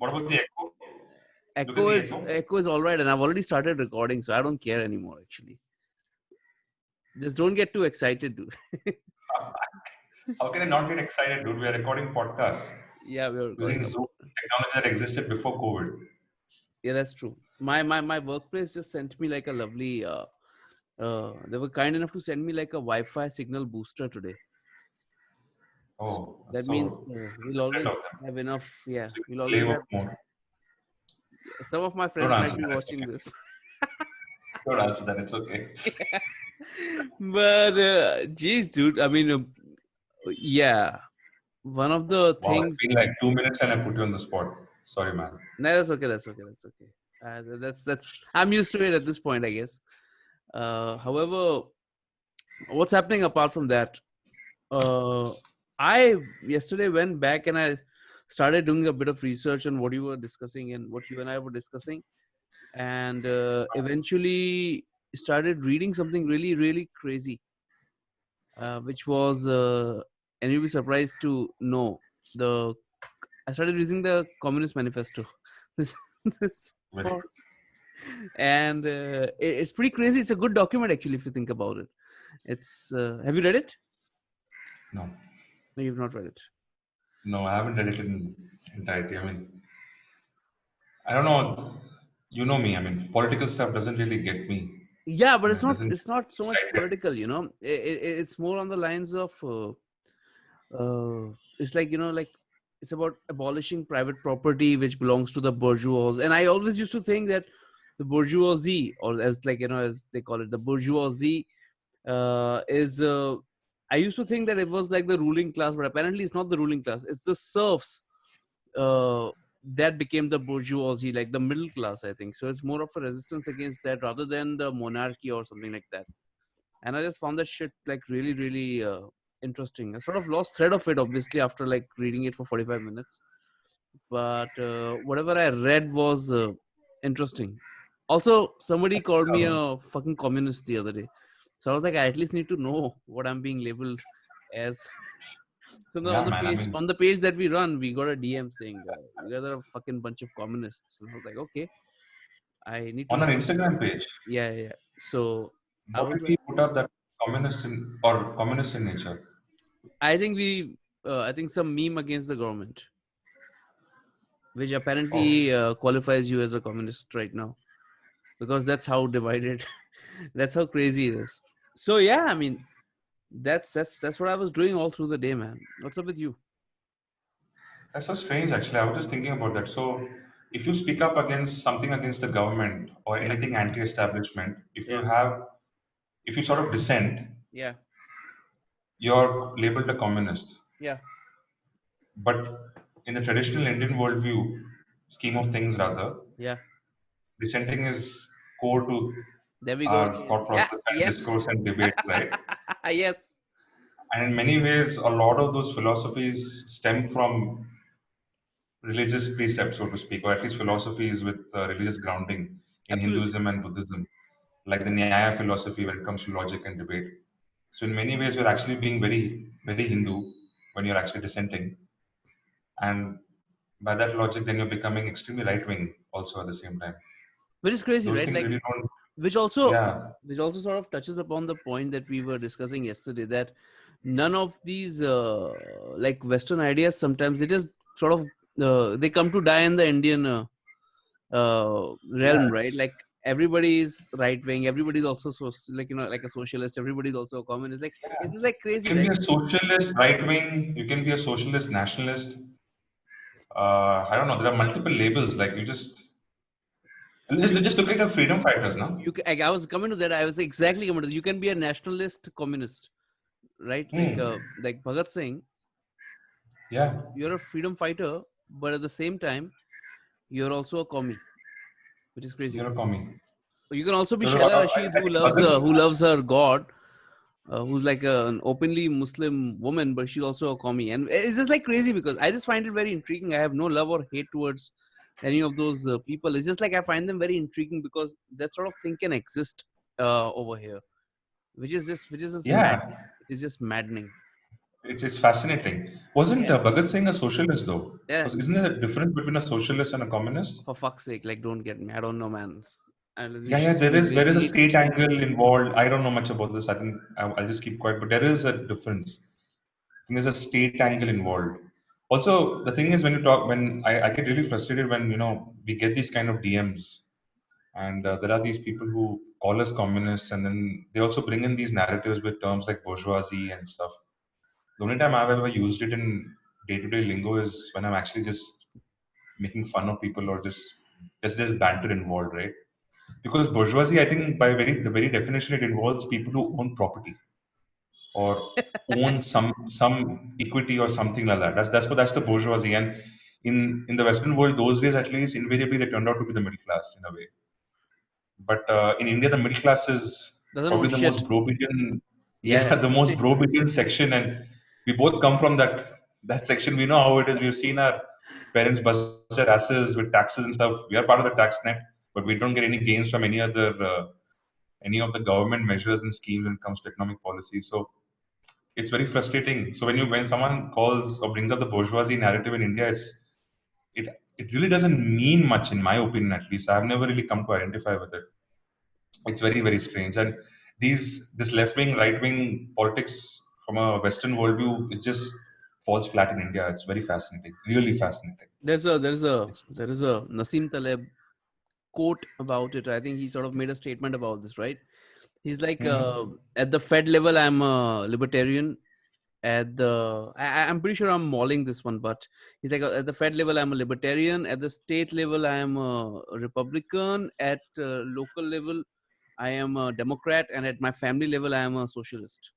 What about the echo? Look at Echo the is all right, and I've already started recording, so I don't care anymore. Actually, just don't get too excited, dude. How can I not get excited, dude? We are recording podcasts Yeah, we're using recording. Zoom technology that existed before COVID. Yeah, that's true. My workplace just sent me like a lovely. They were kind enough to send me like a Wi-Fi signal booster today. Oh, That means so we'll friend always of them. have enough. Yeah, So you we'll can always slave of have. more. Some of my Don't friends might answer be that. It's watching okay. this. Don't answer that. It's okay. But geez, dude. I mean, yeah. One of the Wow, it's things. been like 2 minutes and I put you on the spot. Sorry, man. No, that's okay. That's okay. That's okay. That's. I'm used to it at this point, I guess. However, what's happening apart from that? I yesterday went back and I started doing a bit of research on what you were discussing and what you and I were discussing, and eventually started reading something really, really crazy, which was, and you'll be surprised to know, the I started reading the Communist Manifesto. this, this, Very good. and it's pretty crazy. It's a good document actually, if you think about it. It's have you read it? No, No, you've not read it. no, I haven't read it in entirety. I mean, I don't know. You know me. I mean, political stuff doesn't really get me. Yeah, but I mean, it doesn't it's not so much excite me. political, it's more on the lines of it's like, like, it's about abolishing private property which belongs to the bourgeois. And I always used to think that the bourgeoisie, or as, like, as they call it, the bourgeoisie, is I used to think that it was like the ruling class, but apparently it's not the ruling class. It's the serfs uh, that became the bourgeoisie, like the middle class, I think. So it's more of a resistance against that rather than the monarchy or something like that. And I just found that shit like really, really interesting. I sort of lost thread of it, obviously, after like reading it for 45 minutes. But whatever I read was interesting. Also, somebody called me a fucking communist the other day. So I was like, I at least need to know what I'm being labeled as. So Yeah, man. I mean, on the page that we run, we got a DM saying, "You guys are a fucking bunch of communists." And I was like, "Okay, I need to on our look into that." Instagram page, Yeah, yeah. So I what was did we like, put up that communist in nature? I think some meme against the government, which Oh, apparently qualifies you as a communist right now, because that's how divided, that's how crazy it is. So yeah, I mean, that's what I was doing all through the day, man. What's up with you? that's so strange. Actually, I was just thinking about that. So, if you speak up against something against the government or Yeah, anything anti-establishment, yeah, if you sort of dissent, yeah, you're labeled a communist. yeah, But in the traditional Indian worldview scheme of things, rather, yeah. dissenting is core to There we go our again. thought Yeah, process and yes. discourse and debate, right? Yes. And in many ways, a lot of those philosophies stem from religious precepts, so to speak, or at least philosophies with religious grounding in Absolutely. Hinduism and Buddhism, like the Nyaya philosophy when it comes to logic and debate. So in many ways, you're actually being very, very Hindu when you're actually dissenting, and by that logic, then you're becoming extremely right wing also at the same time. Which is crazy, Those right? things Like, really don't. which also Yeah, which also sort of touches upon the point that we were discussing yesterday, that none of these like Western ideas, sometimes they just sort of they come to die in the Indian yeah. realm, right? Like, everybody is right wing, everybody's also so, like, like a socialist, everybody's also a communist. Like, Yeah. it's just like You crazy, can be right? a socialist right wing. You can be a socialist nationalist. I don't know. There are multiple labels. Like you just look at your freedom fighters, no? I was coming to that. I was exactly coming to that. You can be a nationalist communist, right? Hmm. Like Bhagat Singh, Yeah. you're a freedom fighter, but at the same time, you're also a commie, which is crazy. You're a commie. You can also be You're, Shaila I, Rashid, I think Bhagat, who loves her God, who's like an openly Muslim woman, but she's also a commie, and it's just like crazy because I just find it very intriguing. I have no love or hate towards any of those people. It's just like I find them very intriguing because that sort of thing can exist over here, which is just mad. yeah. It is just maddening. It's fascinating. Wasn't Yeah, Bhagat Singh a socialist though? yeah. Because isn't there a difference between a socialist and a communist? For fuck's sake, like, don't get me. I don't know, man. And you Yeah, yeah. should be There is a vaguely. state angle involved. I don't know much about this. I think I'll just keep quiet. But there is a difference. I think there's a state angle involved. Also, the thing is when you talk, when I get really frustrated when we get these kind of DMs, and there are these people who call us communists, and then they also bring in these narratives with terms like bourgeoisie and stuff. The only time I've ever used it in day-to-day lingo is when I'm actually just making fun of people or just there's banter involved, right? Because bourgeoisie, I think by the very definition, it involves people who own property or own some equity or something like that. That's the bourgeoisie. And in the Western world, those days at least, invariably they turned out to be the middle class in a way. But in India, the middle class is Doesn't own probably the most shit. bro-Indian, yeah, Yeah. the most bro-Indian section, and we both come from that section. We know how it is. We've seen our parents bust their asses with taxes and stuff. We are part of the tax net, but we don't get any gains from any of the government measures and schemes when it comes to economic policy. So it's very frustrating. So when someone calls or brings up the bourgeoisie narrative in India, it it really doesn't mean much, in my opinion. At least I've never really come to identify with it. It's very very strange, and this left wing right wing politics from a Western worldview, it just falls flat in India. It's very fascinating, really fascinating. There's It's a Nassim Taleb quote about it. I think he sort of made a statement about this, right? He's like, Mhm. at the Fed level, I'm a libertarian. I'm pretty sure I'm mauling this one, but he's like, at the Fed level, I'm a libertarian. At the state level, I am a Republican. At local level, I am a Democrat, and at my family level, I am a socialist.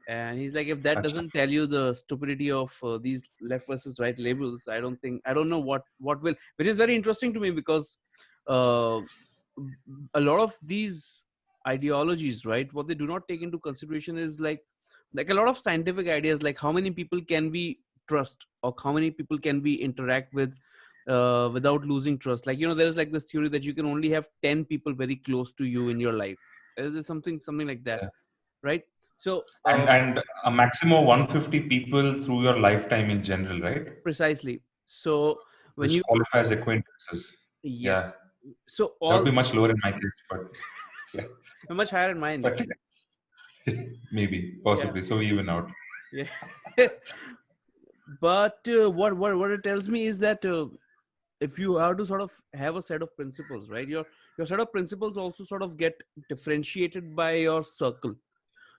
And he's like, if that Acha. doesn't tell you the stupidity of these left versus right labels, I don't know what will. Which is very interesting to me because uh, a lot of these ideologies, right, what they do not take into consideration is like a lot of scientific ideas, like how many people can we trust, or how many people can we interact with without losing trust. Like, there's like this theory that you can only have 10 people very close to you in your life. Is there something like that, Yeah. right? So And a maximum of 150 people through your lifetime in general, right? precisely. So when Which you qualifies acquaintances. Yeah, yes, so that would all be much lower in my case, but yeah, much higher in mine. but maybe Yeah, possibly so we even out. yeah. But what it tells me is that if you are to sort of have a set of principles, right, your set of principles also sort of get differentiated by your circle.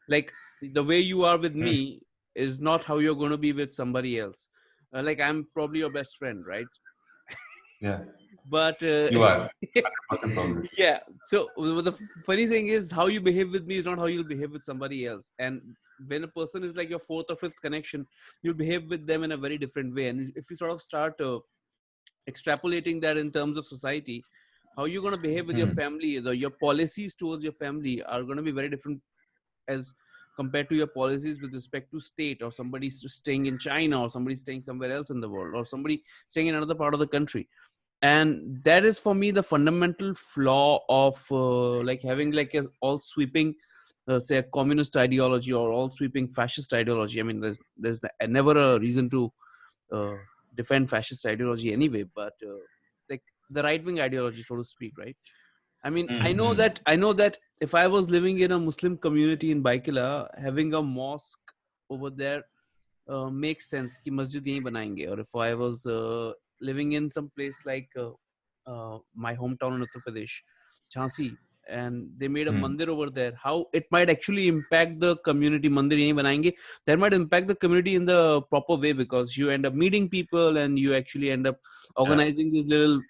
Like, the way you are with Hmm. me is not how you're going to be with somebody else. Like, I'm probably your best friend, right? Yeah, But you are 100% probably. yeah, so the funny thing is, how you behave with me is not how you'll behave with somebody else. And when a person is like your fourth or fifth connection, you'll behave with them in a very different way. And if you sort of start extrapolating that in terms of society, how you're going to behave with your Hmm. family, your policies towards your family are going to be very different as compared to your policies with respect to state, or somebody staying in China, or somebody staying somewhere else in the world, or somebody staying in another part of the country. And that is for me the fundamental flaw of like having like a all sweeping say a communist ideology, or all sweeping fascist ideology. I mean, there's never a reason to uh, defend fascist ideology anyway, but like the right wing ideology, so to speak, right? I mean, Hmm. I know that if I was living in a Muslim community in Baikila, having a mosque over there makes sense कि मस्जिद यहीं बनाएंगे. Or if I was living in some place like my hometown in Uttar Pradesh, Jhansi, and they made a Hmm. mandir over there, how it might actually impact the community. Mandir यहीं बनाएंगे, that might impact the community in the proper way, because you end up meeting people, and you actually end up Yeah. organizing these little,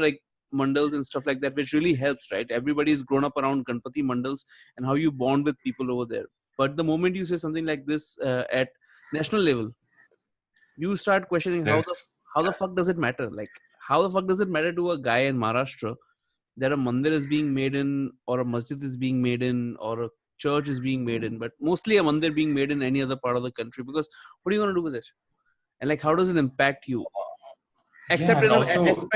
like mandals and stuff like that, which really helps, right? Everybody's grown up around Ganpati mandals and how you bond with people over there. But the moment you say something like this at national level, you start questioning There's how the fuck does it matter? Like, how the fuck does it matter to a guy in Maharashtra that a mandir is being made in, or a masjid is being made in, or a church is being made in, but mostly a mandir being made in any other part of the country? Because what are you going to do with it? And like, how does it impact you? yeah, Except and in also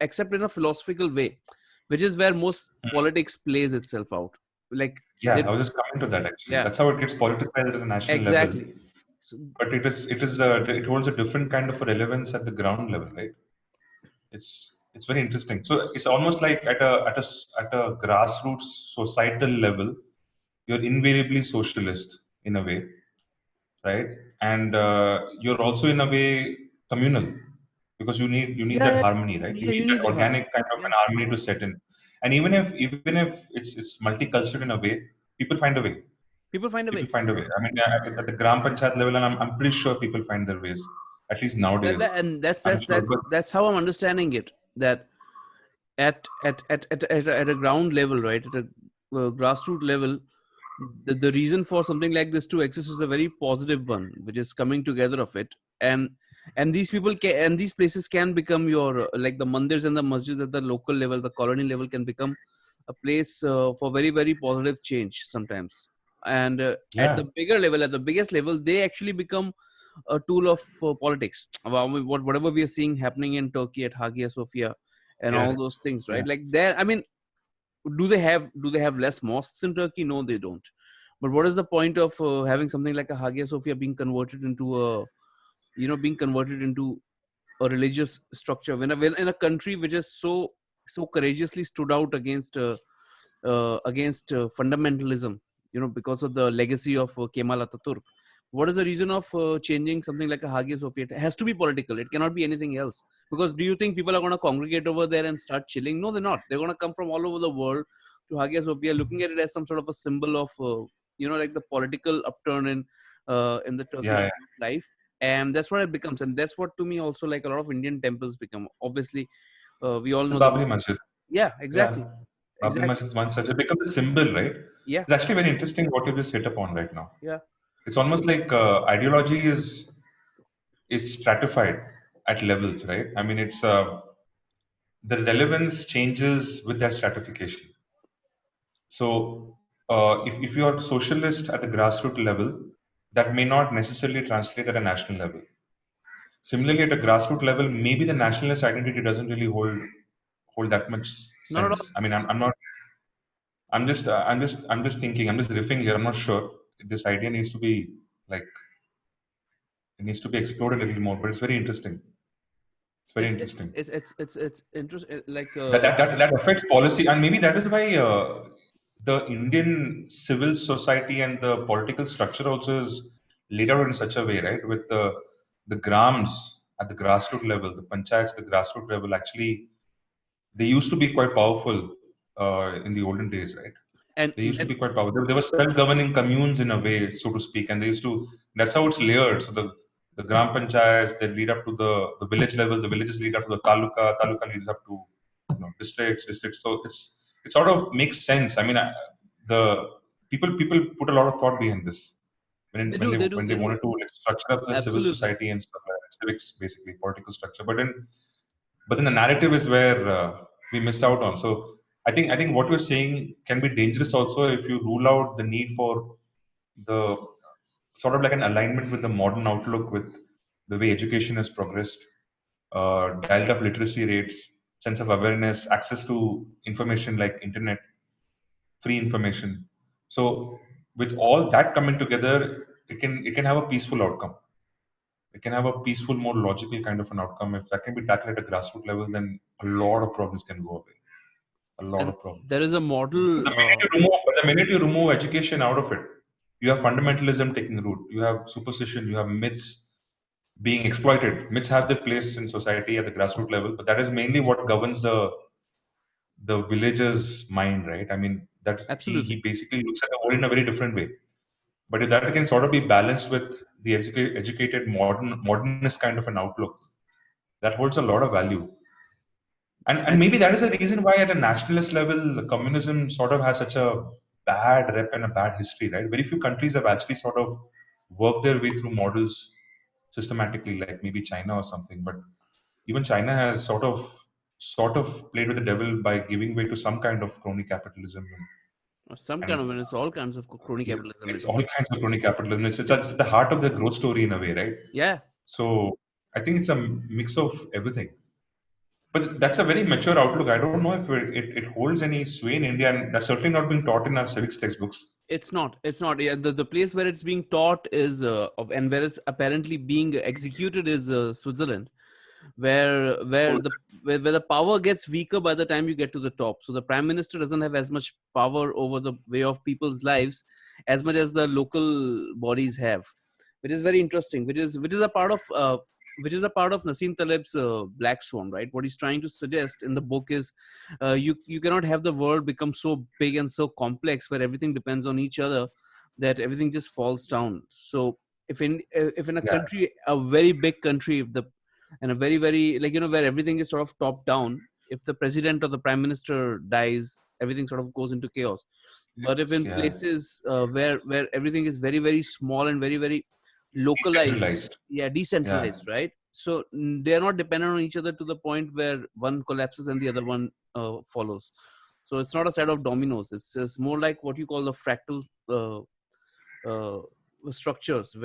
except in a philosophical way, which is where most politics plays itself out. like Yeah, they, I was just coming to that actually. yeah, That's how it gets politicized at a national level. exactly. So, But it holds a different kind of a relevance at the ground level, right? It's very interesting. So it's almost like at a grassroots societal level, you're invariably socialist in a way, right? And you're also in a way communal because you need yeah, that yeah, harmony, right? You yeah, need you need that that harmony. organic kind of Yeah, an harmony to set in. And even if it's multicultural in a way, people find a way. people find a way. People find a way. I mean, at the Gram Panchayat level, and I'm pretty sure people find their ways, at least nowadays. And I'm sure. But that's how I'm understanding it. That at a ground level, right, at a grassroots level, the reason for something like this to exist is a very positive one, which is coming together of it. And these people can, and these places can become your like the mandirs and the masjids at the local level, the colony level, can become a place for very very positive change sometimes. And at yeah, the bigger level, at the biggest level, they actually become a tool of politics. Whatever we are seeing happening in Turkey at Hagia Sophia and yeah, all those things, yeah, right? Like there, I mean, do they have less mosques in Turkey? No, they don't. But what is the point of having something like a Hagia Sophia being converted into a, being converted into a religious structure when in a country which is so courageously stood out against fundamentalism, because of the legacy of Kemal Ataturk? What is the reason of changing something like a Hagia Sophia? It has to be political. It cannot be anything else. Because do you think people are going to congregate over there and start chilling? No, they're not. They're going to come from all over the world to Hagia Sophia, looking at it as some sort of a symbol of, like the political upturn in the yeah, Turkish yeah. life. And that's what it becomes. And that's what, to me, also like a lot of Indian temples become. Obviously, we all The know the. Babri Masjid. Yeah, Yeah, exactly. Babri Exactly. Masjid is one such. It becomes a symbol, right? Yeah. It's actually very interesting what you just hit upon right now. Yeah. It's almost So like ideology is stratified at levels, right? I mean, it's the relevance changes with that stratification. So, if you are socialist at the grassroots level, that may not necessarily translate at a national level. Similarly, at a grassroots level, maybe the nationalist identity doesn't really hold that much not at all. sense. I mean, I'm not. I'm just thinking. I'm just riffing here. I'm not sure. This idea needs to be like it needs to be explored a little more. But it's very interesting. It's very It's interesting. it's interesting. Like That affects policy, and maybe that is why the Indian civil society and the political structure also is laid out in such a way, right? With the grams at the grassroots level, the panchayats, the grassroots level, actually they used to be quite powerful in the olden days, right? and They used to and be quite powerful. They were self-governing communes in a way, so to speak, and they used to. That's how it's layered. So the gram panchayats they lead up to the village level. The villages lead up to the taluka. Taluka leads up to districts. So it sort of makes sense. I mean, the people put a lot of thought behind this they when do, they they do, when they they do. wanted to like structure up the civil Absolutely. society and stuff like that, civics basically political structure. But then the narrative is where we miss out on. So I think what you're saying can be dangerous also if you rule out the need for the sort of like an alignment with the modern outlook with the way education has progressed, dialed up literacy rates, sense of awareness, access to information like internet, free information. So with all that coming together, it can have a peaceful outcome. It can have a peaceful, more logical kind of an outcome. If that can be tackled at a grassroots level, then a lot of problems can go away. A lot And of problems. there is a But model. the minute you remove education out of it, you have fundamentalism taking root. You have superstition. You have myths being exploited. Myths have their place in society at the grassroots level, but that is mainly what governs the villager's mind, right? I mean, that he Absolutely. basically looks at the world in a very different way. But if that can sort of be balanced with the educated modernist kind of an outlook, that holds a lot of value. And And maybe that is the reason why at a nationalist level communism sort of has such a bad rep and a bad history, right? Very few countries have actually sort of worked their way through models systematically, like maybe China or something. But even China has sort of played with the devil by giving way to some kind of crony capitalism some kind and of, and it's all kinds of crony yeah, capitalism. it's It's all kinds of crony capitalism. It's the heart of the growth story in a way, right? yeah. So I think it's a mix of everything. But that's a very mature outlook. I don't know if it holds any sway in India, and that's certainly not being taught in our civics textbooks. It's not. Yeah, the place where it's being taught is and where it's apparently being executed is Switzerland, where Oh, where the power gets weaker by the time you get to the top. So the prime minister doesn't have as much power over the way of people's lives as much as the local bodies have, which is very interesting. Which is a part of Nassim Taleb's Black Swan, right? What he's trying to suggest in the book is you cannot have the world become so big and so complex where everything depends on each other that everything just falls down. So if in a yeah, country, a very big country, if the and a very very where everything is sort of top down, if the president or the prime minister dies, everything sort of goes into chaos. But if in yeah, places where everything is very very small and very very localized, decentralized. yeah, Yeah, decentralized, right? So they are not dependent on each other to the point where one collapses and the other one follows. So it's not a set of dominoes, it's just more like what you call the fractal uh, uh, structures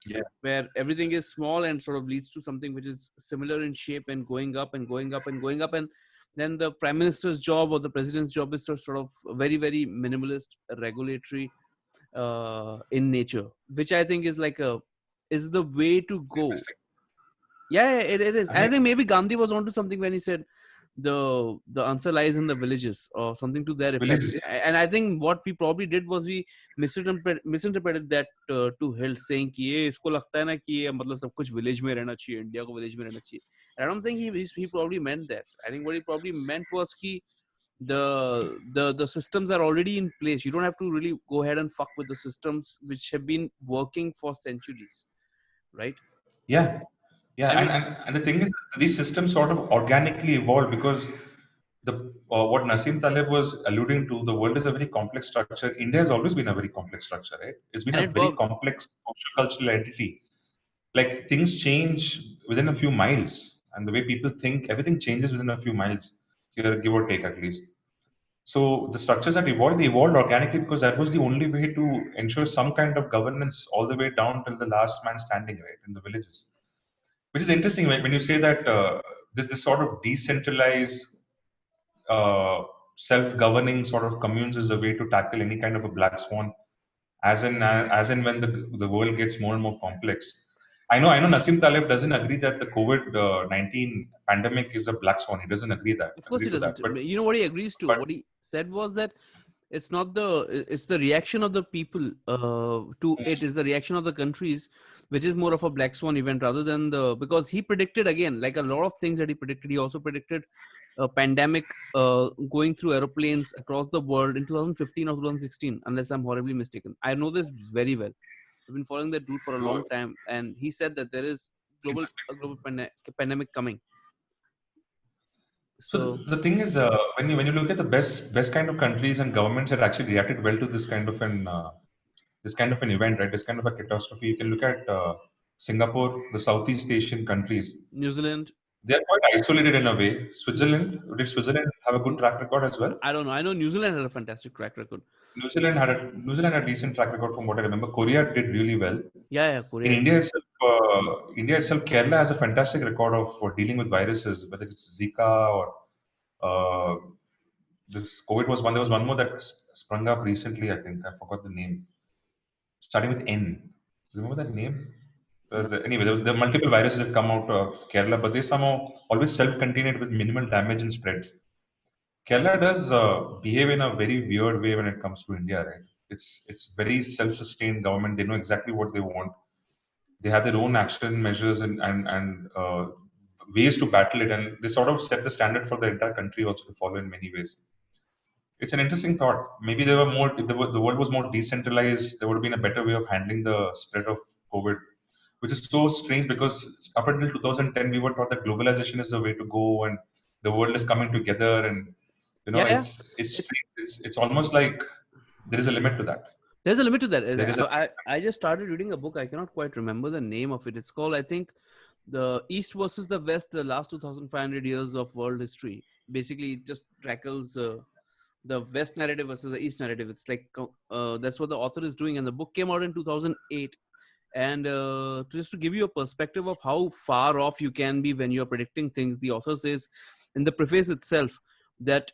yeah, where everything is small and sort of leads to something which is similar in shape and going up and going up and going up. And then the prime minister's job or the president's job is to sort of very very minimalist, regulatory in nature, which I think is like a is the way to go. interesting. Yeah, it is. I I mean, think maybe Gandhi was onto something when he said the answer lies in the villages or something to that effect. villages. And I think what we probably did was we misinterpreted that to Hilt, saying कि ये इसको लगता है ना कि ये मतलब सब कुछ village में रहना चाहिए, इंडिया को village में रहना चाहिए. And I don't think he probably meant that. I think what he probably meant was कि the systems are already in place. You don't have to really go ahead and fuck with the systems which have been working for centuries, right? Yeah, yeah, I mean, and the thing is, these systems sort of organically evolved because the what Nassim Taleb was alluding to, the world is a very complex structure. India has always been a very complex structure, right? It's been and a it very worked. complex social-cultural entity. Like things change within a few miles, and the way people think, everything changes within a few miles, here, give or take at least. So the structures that evolved, they evolved organically because that was the only way to ensure some kind of governance all the way down till the last man standing, right, in the villages. Which is interesting when you say that this sort of decentralized, uh, self-governing sort of communes is a way to tackle any kind of a black swan, as in when the world gets more and more complex. I know Nassim Taleb doesn't agree that the COVID-19 pandemic is a black swan. He doesn't Of course agree he to that. doesn't. You know what he agrees to? But What he said was that it's not it's the reaction of the people to it is the reaction of the countries, which is more of a black swan event rather than the because he predicted again like a lot of things that he predicted. He also predicted a pandemic going through aeroplanes across the world in 2015 or 2016, unless I'm horribly mistaken. I know this very well. I've been following that dude for a long uh, time, and he said that there is global pandemic coming. So So the thing is, when you look at the best kind of countries and governments that actually reacted well to this kind of an event, right? This kind of a catastrophe. You can look at Singapore, the Southeast Asian countries. New Zealand, They are quite isolated in a way. Switzerland, did Switzerland have a good track record as well? I don't know. I know New Zealand had a fantastic track record. New Zealand had a decent track record from what I remember. Korea did really well. Yeah, yeah, Korea In is. India itself, Kerala has a fantastic record of dealing with viruses, whether it's Zika or uh, this COVID was one. There was one more that sprung up recently. I think I forgot the name, starting with N. Remember that name? No. Anyway, there were multiple viruses that come out of Kerala, but they somehow always self-contained with minimal damage and spreads. Kerala does behave in a very weird way when it comes to India, right? It's very self-sustained government. They know exactly what they want. They have their own action measures and ways to battle it, and they sort of set the standard for the entire country also to follow in many ways. It's an interesting thought. Maybe there were more. If the world was more decentralized, there would have been a better way of handling the spread of COVID, which is so strange because up until 2010, we were taught that globalization is the way to go, and the world is coming together, and Yeah, yeah. it's It's strange. It's almost like there is a limit to that. there's a limit to that. There is a I just started reading a book. I cannot quite remember the name of it. It's called, I think, the East versus the West: the last 2,500 years of world history. Basically, it just tackles the West narrative versus the East narrative. It's like that's what the author is doing, and the book came out in 2008. And just to give you a perspective of how far off you can be when you're predicting things, the author says in the preface itself that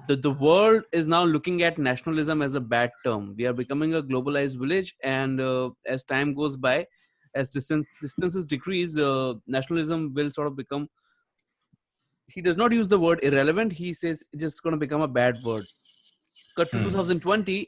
the world is now looking at nationalism as a bad term. We are becoming a globalized village, and as time goes by, as distances decrease, nationalism will sort of become, he does not use the word irrelevant, he says it's just going to become a bad word. Cut to Hmm. 2020,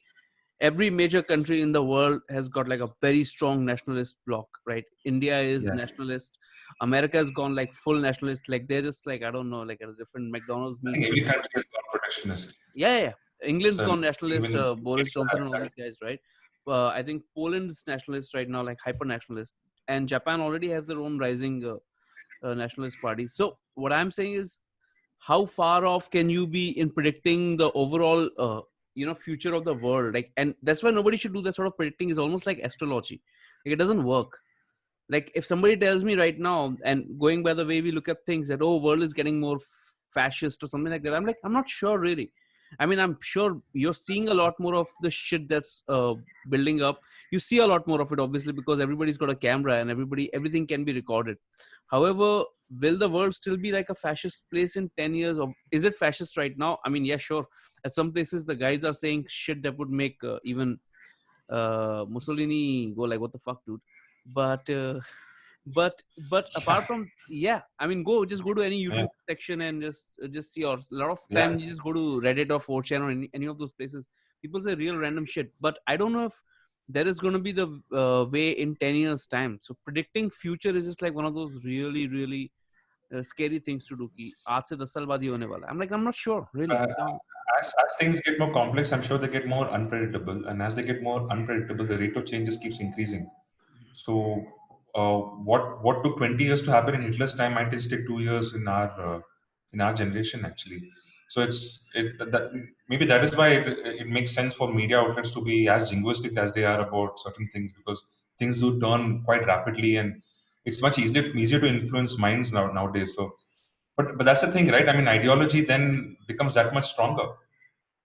every major country in the world has got like a very strong nationalist bloc, right? India is Yeah. nationalist. America has gone like full nationalist. Like they're just like, I don't know, like a different McDonald's I think meets every different. country has gone protectionist. Yeah. England's So gone nationalist. even Boris Johnson and all these guys, right? I think Poland's nationalist right now, like hyper nationalist, and Japan already has their own rising nationalist parties. So what I'm saying is, how far off can you be in predicting the overall future of the world? Like, and that's why nobody should do that sort of predicting. Is almost like astrology. Like, it doesn't work. Like, if somebody tells me right now, and going by the way we look at things, that world is getting more fascist or something like that, I'm like, I'm not sure really. I mean, I'm sure you're seeing a lot more of the shit that's building up. You see a lot more of it, obviously, because everybody's got a camera and everything can be recorded. However, will the world still be like a fascist place in 10 years? Or is it fascist right now? I mean, yeah, sure. At some places, the guys are saying shit that would make even Mussolini go like, "What the fuck, dude?" But but apart from, yeah, I mean, go to any yeah, YouTube section and just see. Or a lot of yeah. time you just go to Reddit or 4chan or any of those places. People say real random shit, but I don't know if that is going to be the way in 10 years time. So predicting future is just like one of those really scary things to do. Ki aaj se 10 saal baad hi hone wala. I'm not sure really. Uh, as things get more complex, I'm sure they get more unpredictable, and as they get more unpredictable, the rate of changes keeps increasing. So, what took 20 years to happen in Hitler's time might just take 2 years in our generation actually. So that maybe that is why it makes sense for media outlets to be as jingoistic as they are about certain things, because things do turn quite rapidly, and it's much easier to influence minds nowadays. So, but that's the thing, right? I mean, ideology then becomes that much stronger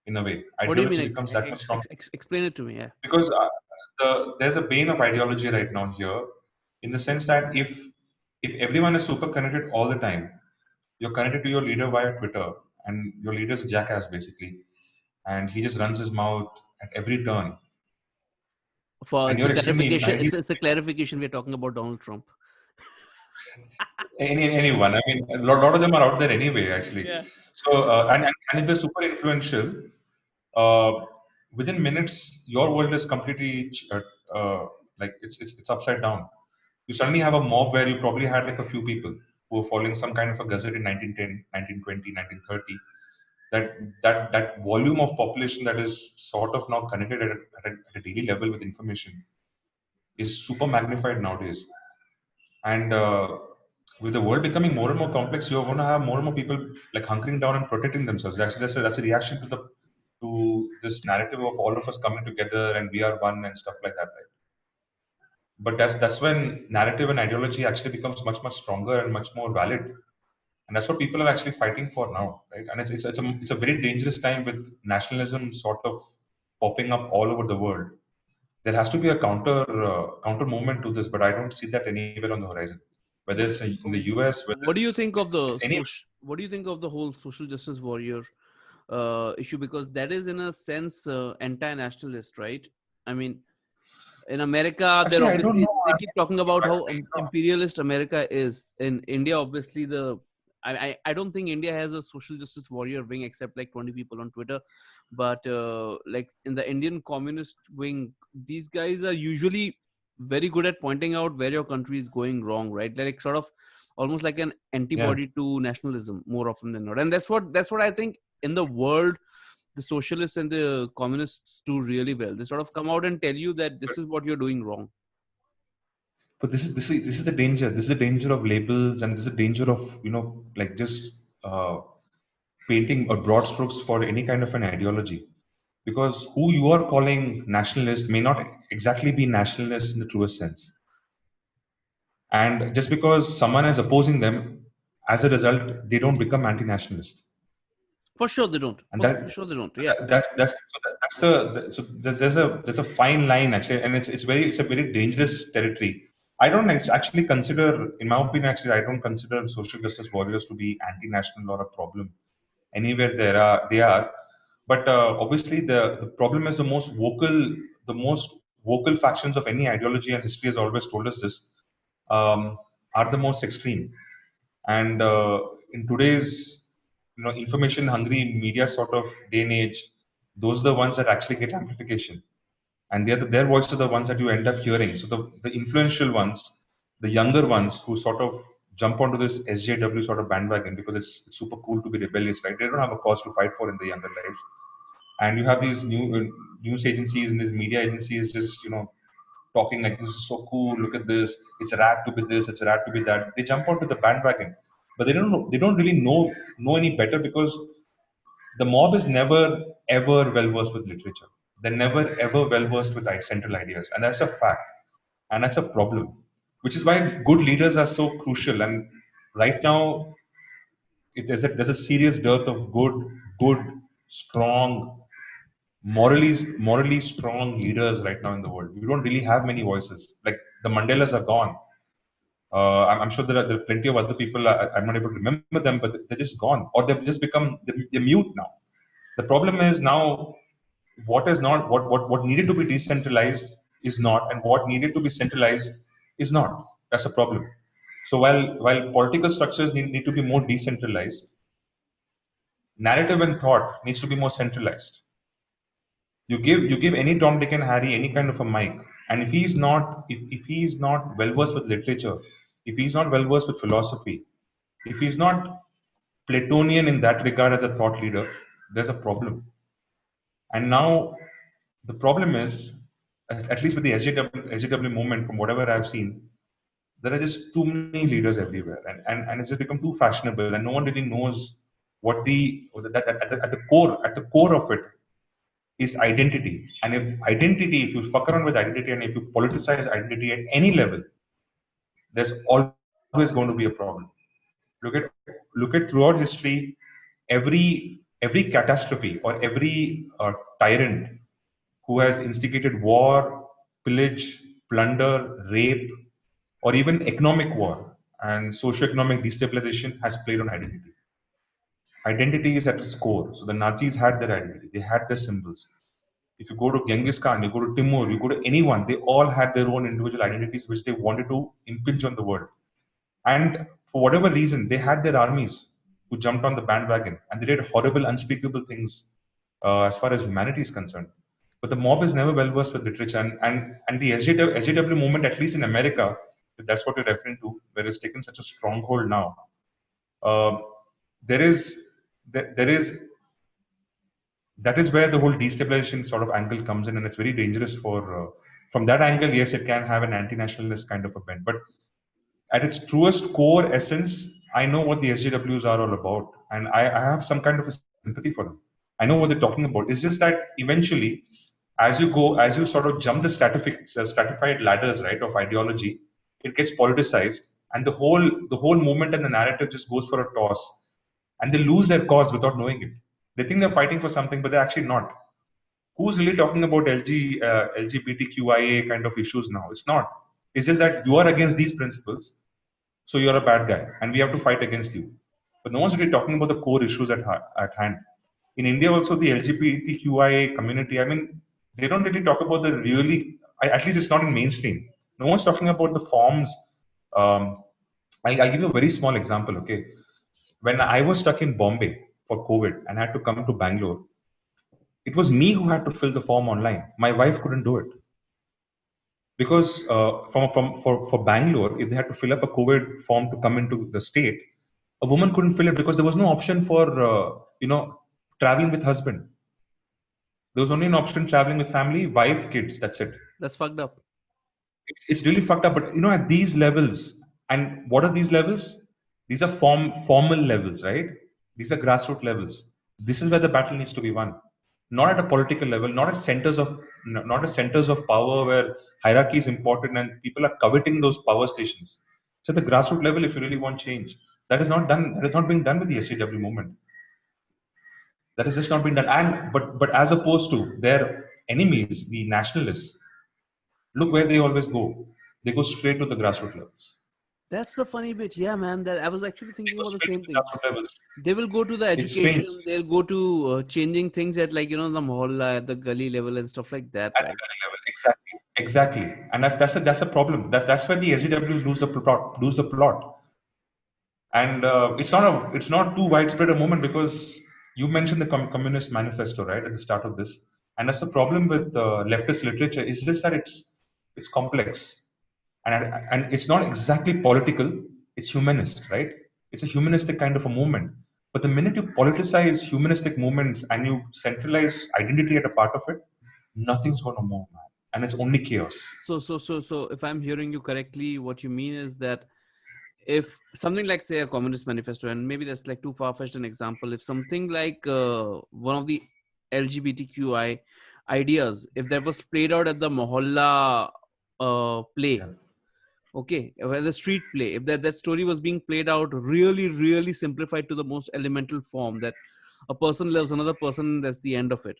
in a way. What do you Ideology mean? becomes that much stronger Explain it to me. Yeah. because there's a bane of ideology right now here, in the sense that if everyone is super connected all the time, you're connected to your leader via Twitter, and your leader's a jackass basically, and he just runs his mouth at every turn, For and it's a you're extremely clarification. and he's It's a clarification. We're talking about Donald Trump. anyone. I mean, lot of them are out there anyway, actually. Yeah. So and if they're super influential, uh, within minutes, your world is completely like it's upside down. You suddenly have a mob where you probably had like a few people who were following some kind of a gazette in 1910, 1920, 1930. That volume of population that is sort of now connected at a daily level with information is super magnified nowadays. And with the world becoming more and more complex, you're going to have more and more people like hunkering down and protecting themselves. Actually, that's a reaction to this narrative of all of us coming together and we are one and stuff like that, right? But that's when narrative and ideology actually becomes much stronger and much more valid, and that's what people are actually fighting for now, right? And it's a very dangerous time with nationalism sort of popping up all over the world. There has to be a counter movement to this, but I don't see that anywhere on the horizon. Whether it's in the US, whether What do you think of the it's any. what do you think of the whole social justice warrior issue? Because that is in a sense anti-nationalist, right? I mean, in America, they're Actually, I don't obviously, know. they I keep mean, talking you about how actually, imperialist America is. In India, obviously, I don't think India has a social justice warrior wing except like 20 people on Twitter. But like in the Indian communist wing, these guys are usually very good at pointing out where your country is going wrong, right? They're like sort of almost like an yeah. antibody to nationalism more often than not. And that's what I think in the world the socialists and the communists do really well. They sort of come out and tell you that this is what you're doing wrong. But this is the danger. This is the danger of labels, and this is the danger of like just painting or broad strokes for any kind of an ideology. Because who you are calling nationalist may not exactly be nationalist in the truest sense. And just because someone is opposing them, as a result, they don't become anti-nationalist. For sure they don't. and For sure they don't. Yeah. there's a fine line actually, and it's a very dangerous territory. I don't actually consider, in my opinion, actually, I don't consider social justice warriors to be anti-national or a problem anywhere they are. But obviously, the problem is the most vocal factions of any ideology, and history has always told us this, are the most extreme. And in today's information hungry media sort of day and age, those are the ones that actually get amplification, and their voices are the ones that you end up hearing. So the influential ones, the younger ones who sort of jump onto this SJW sort of bandwagon because it's super cool to be rebellious, right? They don't have a cause to fight for in their younger lives, and you have these news agencies and these media agencies just talking like, this is so cool, look at this, it's rad to be this, it's rad to be that. They jump onto the bandwagon, but they don't really know any better, because the mob is never ever well versed with literature. They're never ever well versed with central ideas, and that's a fact, and that's a problem, which is why good leaders are so crucial. And right now, there's a serious dearth of good, strong, morally strong leaders right now in the world. We don't really have many voices. Like the Mandelas are gone. I'm sure there are plenty of other people. I'm not able to remember them, but they're just gone, or they've just become they're mute now. The problem is now what is not what needed to be decentralized is not, and what needed to be centralized is not. That's a problem. So while political structures need to be more decentralized, narrative and thought needs to be more centralized. You give any Tom, Dick, and Harry any kind of a mic, and if he's not well versed with literature, if he's not well versed with philosophy, if he's not Platonian in that regard as a thought leader, there's a problem. And now the problem is, at least with the SJW movement, from whatever I've seen, there are just too many leaders everywhere, and it's just become too fashionable, and no one really knows what at the core of it is identity. And if you fuck around with identity, and if you politicize identity at any level, there's always going to be a problem. Look at throughout history, every catastrophe or every tyrant who has instigated war, pillage, plunder, rape, or even economic war and socio-economic destabilization has played on identity. Identity is at its core. So the Nazis had their identity, they had their symbols. If you go to Genghis Khan, you go to Timur, you go to anyone, they all had their own individual identities which they wanted to impinge on the world. And for whatever reason, they had their armies who jumped on the bandwagon, and they did horrible, unspeakable things as far as humanity is concerned. But the mob is never well versed with literature, and the SJW movement, at least in America, if that's what you're referring to, where it's taken such a stronghold now. Uh, there is there is that is where the whole destabilization sort of angle comes in, and it's very dangerous for from that angle. Yes, it can have an anti-nationalist kind of a bent, but at its truest core essence, I know what the SJWs are all about, and I have some kind of a sympathy for them. I know what they're talking about. It's just that eventually, as you sort of jump the stratified ladders, right, of ideology, it gets politicized, and the whole movement and the narrative just goes for a toss, and they lose their cause without knowing it. They think they're fighting for something, but they're actually not. Who's really talking about LGBTQIA kind of issues now? It's not. It's just that you are against these principles, so you're a bad guy, and we have to fight against you. But no one's really talking about the core issues at hand. In India, also the LGBTQIA community, I mean, they don't really talk about the really, at least it's not in mainstream. No one's talking about the forms. Um, I'll give you a very small example, okay? When I was stuck in Bombay for COVID and had to come to Bangalore, it was me who had to fill the form online. My wife couldn't do it because for Bangalore, if they had to fill up a COVID form to come into the state, a woman couldn't fill it because there was no option for traveling with husband. There was only an option traveling with family, wife, kids. That's it. That's fucked up. It's really fucked up. But at these levels, and what are these levels? These are formal levels, right? These are grassroots levels. This is where the battle needs to be won, not at a political level, not at centers of power where hierarchy is important and people are coveting those power stations. It's at the grassroots level if you really want change. That is not done. That is not being done with the SCW movement. That has just not been done. And but as opposed to their enemies, the nationalists, look where they always go. They go straight to the grassroots levels. That's the funny bit. Yeah, man. That I was actually They thinking go about the straight to same the thing. grassroots levels. They will go to the It's strange. education. They'll go to changing things at, like, the mohalla, at the gully level and stuff like that, At the right? gully level, exactly, exactly, and that's a problem. That's where the SJWs lose the plot, and it's not too widespread a movement because you mentioned the Communist Manifesto right at the start of this, and that's the problem with leftist literature. Is just that it's complex, and it's not exactly political. It's humanist, right? It's a humanistic kind of a movement. But the minute you politicize humanistic movements and you centralize identity at a part of it, nothing's going to move, man. And it's only chaos. So, if I'm hearing you correctly, what you mean is that if something like, say, a communist manifesto, and maybe that's like too far-fetched an example, if something like one of the LGBTQI ideas, if that was played out at the mohalla Yeah. play, okay, the street play, if that story was being played out really, really simplified to the most elemental form, that a person loves another person, that's the end of it,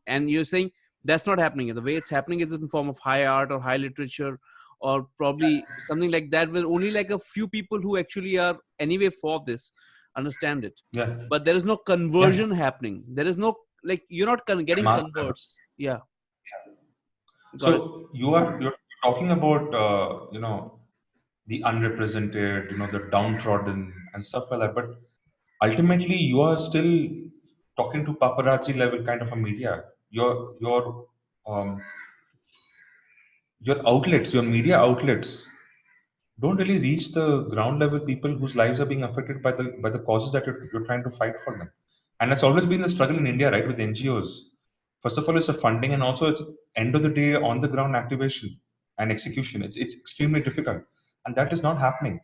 and you're saying that's not happening. The way it's happening is in form of high art or high literature, or probably something like that, where only like a few people who actually are anyway for this understand it, Yeah. but there is no Yeah. conversion happening. There is no, like, you're not The getting mass level. converts. Yeah, got it. So you're talking about the unrepresented, the downtrodden and stuff like that. But ultimately, you are still talking to paparazzi level kind of a media. Um, your outlets, your media outlets, don't really reach the ground level people whose lives are being affected by the causes that you're trying to fight for them. And that's always been the struggle in India, right, with NGOs. First of all, it's the funding, and also it's end of the day on the ground activation and execution. It's extremely difficult, and that is not happening.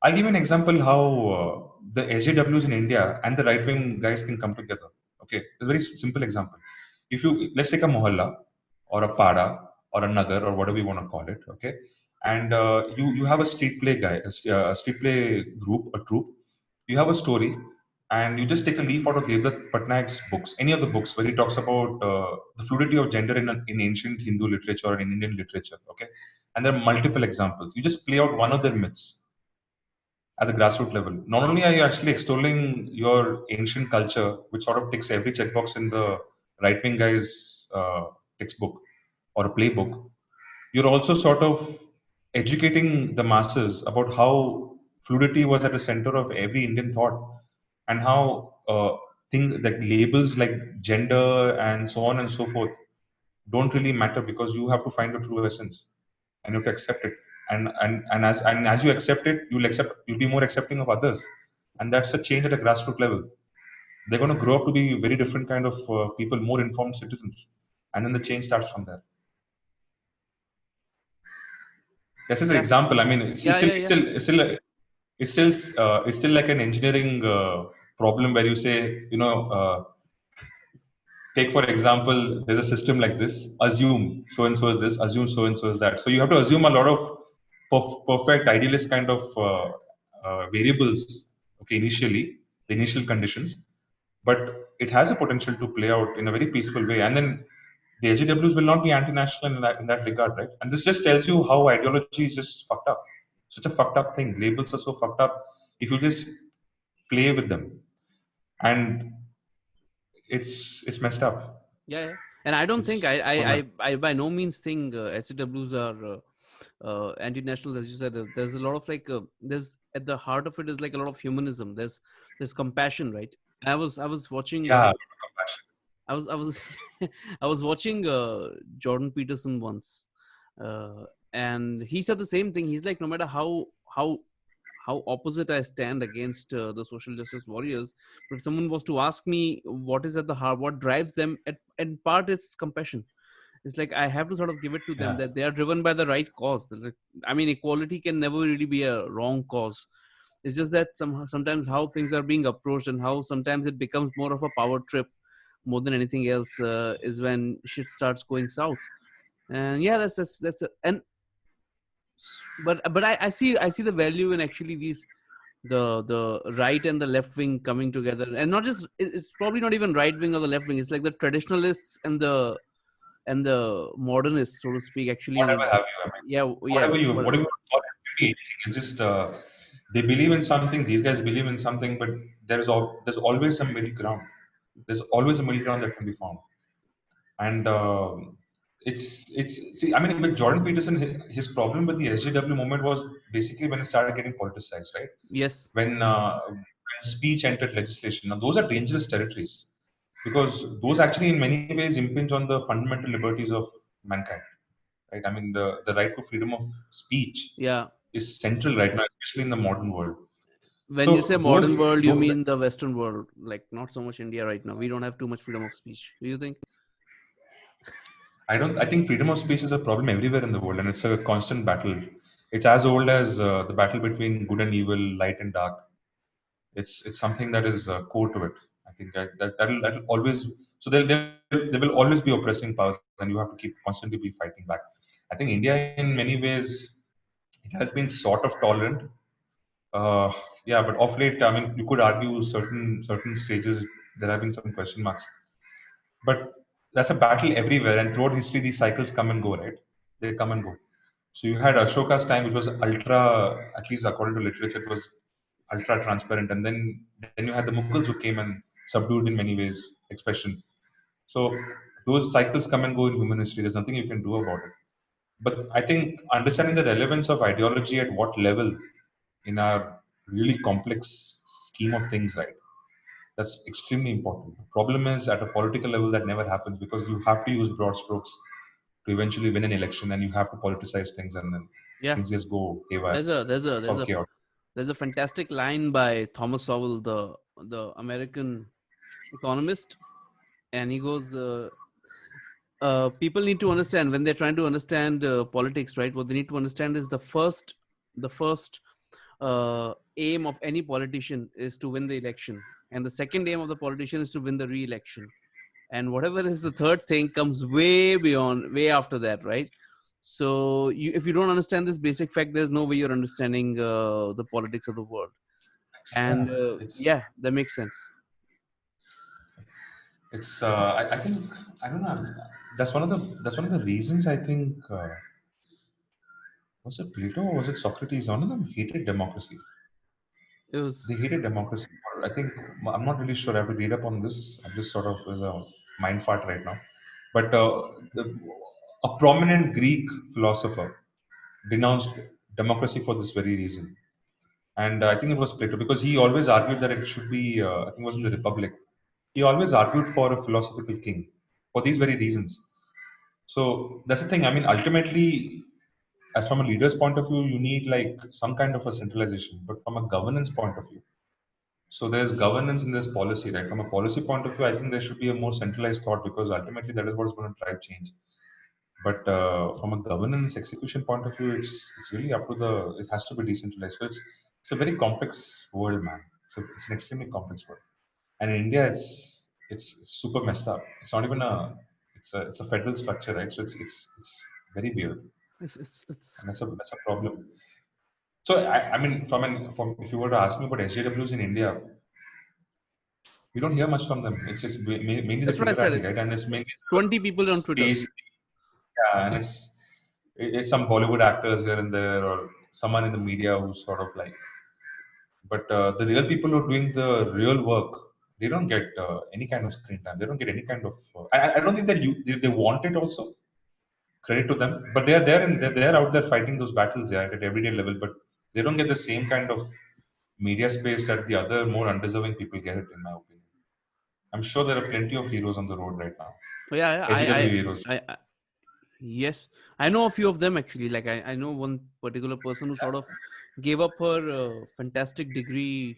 I'll give you an example how the SJWs in India and the right wing guys can come together. Okay, it's a very simple example. If you let's take a mohalla or a pada or a nagar or whatever you want to call it. Okay, and you have a street play guy, a street play group, a troupe. You have a story, and you just take a leaf out of Devdutt Patnaik's books, any of the books where he talks about the fluidity of gender in ancient Hindu literature or in Indian literature. Okay, and there are multiple examples. You just play out one of their myths at the grassroots level. Not only are you actually extolling your ancient culture, which sort of ticks every checkbox in the right wing guy's textbook or a playbook, you're also sort of educating the masses about how fluidity was at the center of every Indian thought and how things like labels like gender and so on and so forth don't really matter because you have to find the true essence and you have to accept it. And as you accept it, you'll be more accepting of others, and that's a change at a grassroots level. They're going to grow up to be very different kind of people, more informed citizens, and then the change starts from there. This is an Yeah, example. I mean, yeah, yeah, yeah. it's still like an engineering problem where you say, take for example, there's a system like this. Assume so and so is this. Assume so and so is that. So you have to assume a lot of perfect idealist kind of variables. Okay, initially the initial conditions, but it has a potential to play out in a very peaceful way. And then the SJWs will not be anti-national in that regard, right? And this just tells you how ideology is just fucked up. Such a fucked up thing. Labels are so fucked up. If you just play with them, and it's messed up. Yeah, yeah. And I don't think It's so messed I by no means think SCWs are anti-national, as you said. There's a lot of, like, there's at the heart of it is like a lot of humanism. There's compassion, right? I was watching yeah, compassion. I was I was watching Jordan Peterson once, and he said the same thing. He's like, no matter how opposite I stand against the social justice warriors, but if someone was to ask me what is at the heart, what drives them, in part, it's compassion. It's like I have to sort of give it to them Yeah, that they are driven by the right cause. I mean, equality can never really be a wrong cause. It's just that sometimes how things are being approached and how sometimes it becomes more of a power trip more than anything else is when shit starts going south. And yeah, and but I see the value in actually these the right and the left wing coming together, and not just it's probably not even right wing or the left wing. It's like the traditionalists and the modernists, so to speak, actually, Whatever have you, I mean, yeah, whatever you call it, it can be anything. It's just they believe in something. These guys believe in something, but there's always some middle ground. There's always a middle ground that can be found. And it's see, I mean, with Jordan Peterson, his problem with the SJW movement was basically when it started getting politicized, right? yes, When speech entered legislation. Now those are dangerous territories because those actually, in many ways, impinge on the fundamental liberties of mankind, right? I mean, the right to freedom of speech yeah. is central right now, especially in the modern world. When you say So those, modern world, you those mean the Western world, like not so much India right now. We don't have too much freedom of speech. Do you think? I don't. I think freedom of speech is a problem everywhere in the world, and it's a constant battle. It's as old as the battle between good and evil, light and dark. It's something that is core to it. I think that'll always. So there will always be oppressing powers, and you have to keep constantly be fighting back. I think India, in many ways, it has been sort of tolerant. Uh, yeah, but of late, I mean, you could argue certain stages there have been some question marks. But that's a battle everywhere, and throughout history, these cycles come and go, right? They come and go. So you had Ashoka's time, which was ultra, at least according to literature, it was ultra transparent, and then you had the Mughals who came and subdued in many ways expression. So those cycles come and go in human history. There's nothing you can do about it. But I think understanding the relevance of ideology at what level in our really complex scheme of things, right? That's extremely important. The problem is at a political level that never happens because you have to use broad strokes to eventually win an election, and you have to politicize things, and then Yeah, things just go haywire. there's a there's a It's there's all a chaos. there's a fantastic line by Thomas Sowell, the American economist, and he goes, people need to understand when they're trying to understand politics, right? What they need to understand is the first aim of any politician is to win the election, and the second aim of the politician is to win the re-election, and whatever is the third thing comes way after that, right? So if you don't understand this basic fact, there's no way you're understanding the politics of the world, Yeah, and it's yeah, that makes sense. I think I don't know. That's one of the reasons I think was it Plato or was it Socrates? One of them hated democracy. It was They hated democracy. I think I'm not really sure. I have to read up on this. I'm just sort of as a mind fart right now. But a prominent Greek philosopher denounced democracy for this very reason. And I think it was Plato because he always argued that it should be, I think it was in the Republic. He always argued for a philosophical king for these very reasons. So that's the thing. I mean, ultimately, as from a leader's point of view, you need like some kind of a centralization. But from a governance point of view, so there's governance and there's policy, right? From a policy point of view, I think there should be a more centralized thought because ultimately that is what's going to drive change. But from a governance execution point of view, it's really up to the. It has to be decentralized. So it's a very complex world, man. It's an extremely complex world. And in India, it's super messed up. It's not even a. It's a federal structure, right? So it's very weird, it's and that's a problem. So I mean, from if you were to ask me about SJWs in India, we don't hear much from them. It's just mainly the that's what I said. Gujarati, right? it's And it's mainly it's 20 people on the Twitter. space, yeah, and it's some Bollywood actors here and there, or someone in the media who's sort of like. But the real people who are doing the real work, they don't get any kind of screen time. They don't get any kind of. I don't think that they want it also. Credit to them, but they are there and they're out there fighting those battles there at everyday level. But they don't get the same kind of media space that the other more undeserving people get it, in my opinion. I'm sure there are plenty of heroes on the road right now. Oh, yeah, yeah, SJW heroes. I yes, I know a few of them actually. Like I know one particular person who sort of gave up her fantastic degree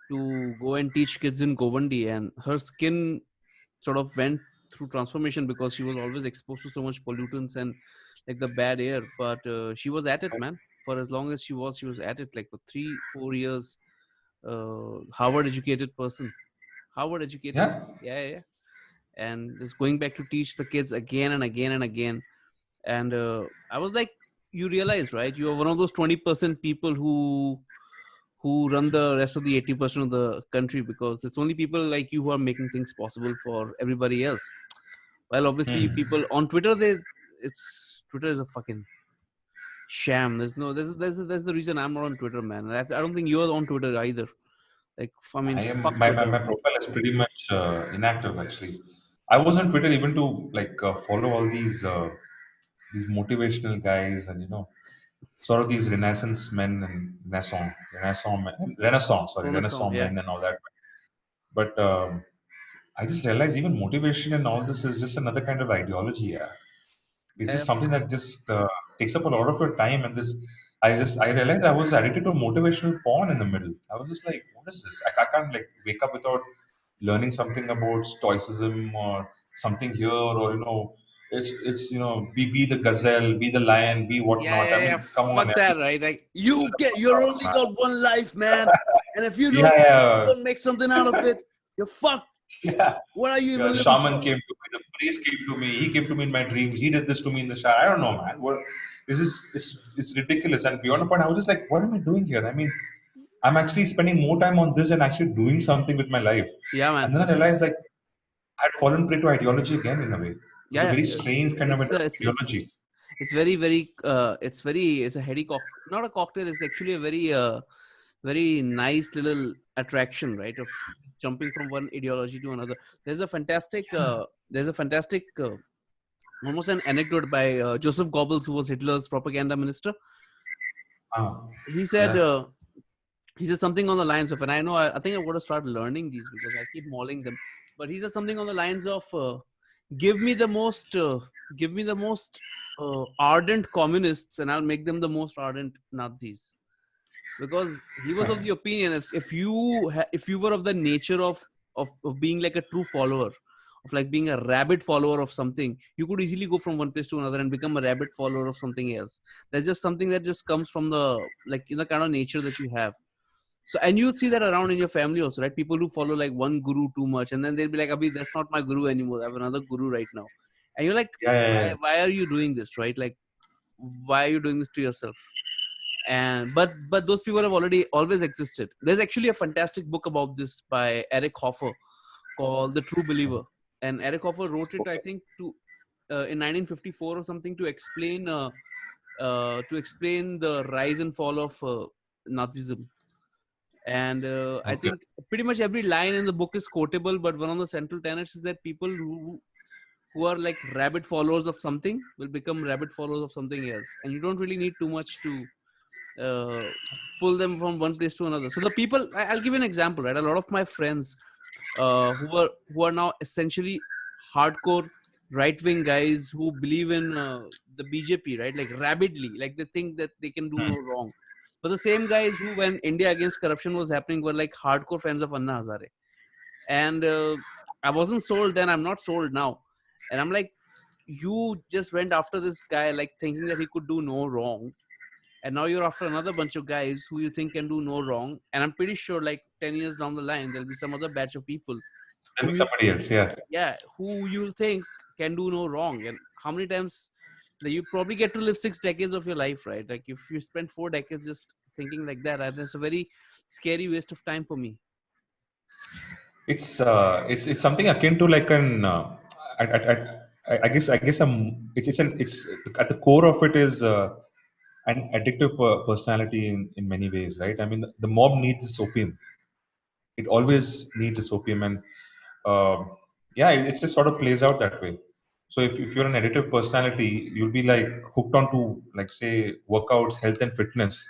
to go and teach kids in Govandi, and her skin sort of went through transformation because she was always exposed to so much pollutants and like the bad air. But she was at it, man. For as long as she was at it. Like for 3 4 years, Harvard educated person, Harvard educated. Yeah, Yeah, yeah, yeah. And just going back to teach the kids again and again and again. And I was like, you realize, right? You are one of those 20% people who run the rest of the 80% of the country, because it's only people like you who are making things possible for everybody else. Well, obviously, Hmm. people on Twitter, Twitter is a fucking sham. There's the reason I'm not on Twitter, man. I don't think you're on Twitter either. Like, I mean, I am fuck my, Twitter. my profile is pretty much inactive actually. I was on Twitter even to like follow all these motivational guys and sort of these Renaissance men and Renaissance, Renaissance yeah. men and all that. But I just realized even motivation and all this is just another kind of ideology. Yeah, it's just Uh, something that just takes up a lot of your time. And this, I realized I was addicted to motivational porn in the middle. I was just like, what is this? I can't like wake up without learning something about stoicism or something here, or it's be the gazelle, be the lion, be yeah, whatnot. yeah, I yeah. mean, come on, Fuck that, right? Like, you're only got one life, man. And if you yeah, yeah, don't make something out of it, you're fucked. yeah. What are you Yeah, even the living shaman for? came to me, the priest came to me, he came to me in my dreams, he did this to me in the shower. I don't know, man. What this is it's ridiculous. And beyond a point, I was just like, what am I doing here? I mean, I'm actually spending more time on this and actually doing something with my life. Yeah, And man. then I realized like I had fallen prey to ideology again in a way. It was a Yeah, very yeah. strange kind of an It's ideology. it's very it's a heady not a cocktail. It's actually a very nice little attraction, right? Of jumping from one ideology to another. There's a fantastic almost an anecdote by Joseph Goebbels, who was Hitler's propaganda minister. Ah, He said. yeah. He said something on the lines of, and I think I want to start learning these because I keep mauling them. But he said something on the lines of, "Give me the most, give me the most ardent communists, and I'll make them the most ardent Nazis." Because he was of the opinion, if you were of the nature of being like a true follower, of like being a rabid follower of something, you could easily go from one place to another and become a rabid follower of something else. There's just something that just comes from the like in the kind of nature that you have. So, and you see that around in your family also, right? People who follow like one guru too much, and then they'll be like, "Abhi, that's not my guru anymore. I have another guru right now." And you're like, Yeah, yeah, yeah. why are you doing this, right? Like, why are you doing this to yourself? And but those people have already always existed. There's actually a fantastic book about this by Eric Hoffer called The True Believer, and Eric Hoffer wrote it, I think, to in 1954 or something, to explain the rise and fall of Nazism. And I Okay. think pretty much every line in the book is quotable, but one of the central tenets is that people who are like rabid followers of something will become rabid followers of something else, and you don't really need too much to uh, pull them from one place to another. So the people, I'll give you an example, right? A lot of my friends who are now essentially hardcore right wing guys who believe in the BJP, right? Like rabidly, like they think that they can do Hmm. no wrong. But the same guys who, when India against corruption was happening, were like hardcore fans of Anna Hazare. And I wasn't sold then. I'm not sold now. And I'm like, you just went after this guy, like thinking that he could do no wrong, and now you're after another bunch of guys who you think can do no wrong. And I'm pretty sure like 10 years down the line there'll be some other batch of people There'll who be you somebody else. Yeah. who you think can do no wrong. And how many times that you probably get to live 6 decades of your life, right? Like if you spend 4 decades just thinking like that, that's a very scary waste of time for me. It's something akin to like an I guess it's at the core of it is an addictive personality in many ways, right? I mean, the mob needs this opium. It always needs its opium, and yeah, it just sort of plays out that way. So if you're an addictive personality, you'll be like hooked onto like say workouts, health and fitness,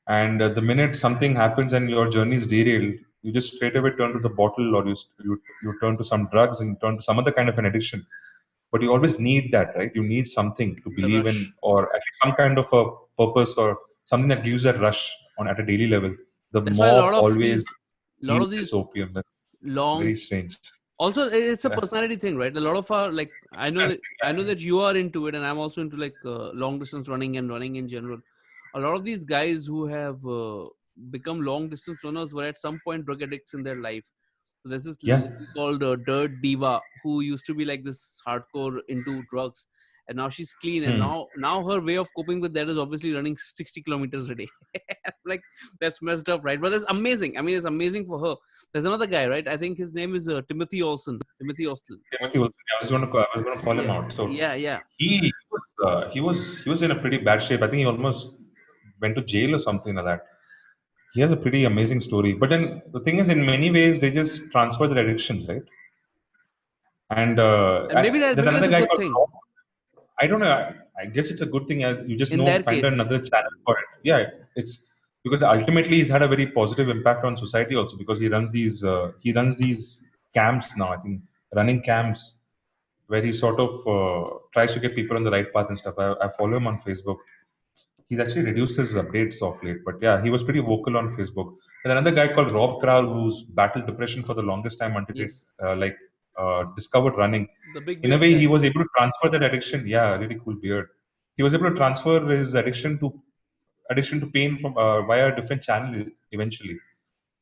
and the minute something happens and your journey is derailed, you just straight away turn to the bottle, or you turn to some drugs and turn to some other kind of an addiction. But you always need that, right? You need something to The believe in, rush. or at least some kind of a purpose, or something that gives that rush on at a daily level. The That's why a mob always lot needs of this these opium. That's long very strange. also it's a Yeah. personality thing, right? A lot of our like I know that you are into it, and I'm also into like long distance running and running in general. A lot of these guys who have become long distance runners were at some point drug addicts in their life. So there's this Yeah. lady called Dirt Diva who used to be like this hardcore into drugs, and now she's clean, and Hmm. now her way of coping with that is obviously running 60 kilometers a day. Like, that's messed up, right? But that's amazing. I mean, it's amazing for her. There's another guy, right? I think his name is Timothy Olsen. Timothy Wilson. I was going to call him Yeah, out. So yeah. he was in a pretty bad shape. I think he almost went to jail or something like that. He has a pretty amazing story. But then the thing is, in many ways, they just transfer their addictions, right? And And there's maybe another that's a guy good called thing Rob. I don't know. I guess it's a good thing. You just in know, their find case. another channel for it. Yeah, it's because ultimately he's had a very positive impact on society also because he runs these camps now. I think running camps where he sort of tries to get people on the right path and stuff. I follow him on Facebook. He's actually reduced his updates of late, but yeah, he was pretty vocal on Facebook. And another guy called Rob Kral, who's battled depression for the longest time until he Yes, discovered running. the big In a beard way, he guy. was able to transfer that addiction. Yeah, really cool beard. He was able to transfer his addiction to pain from via a different channel eventually.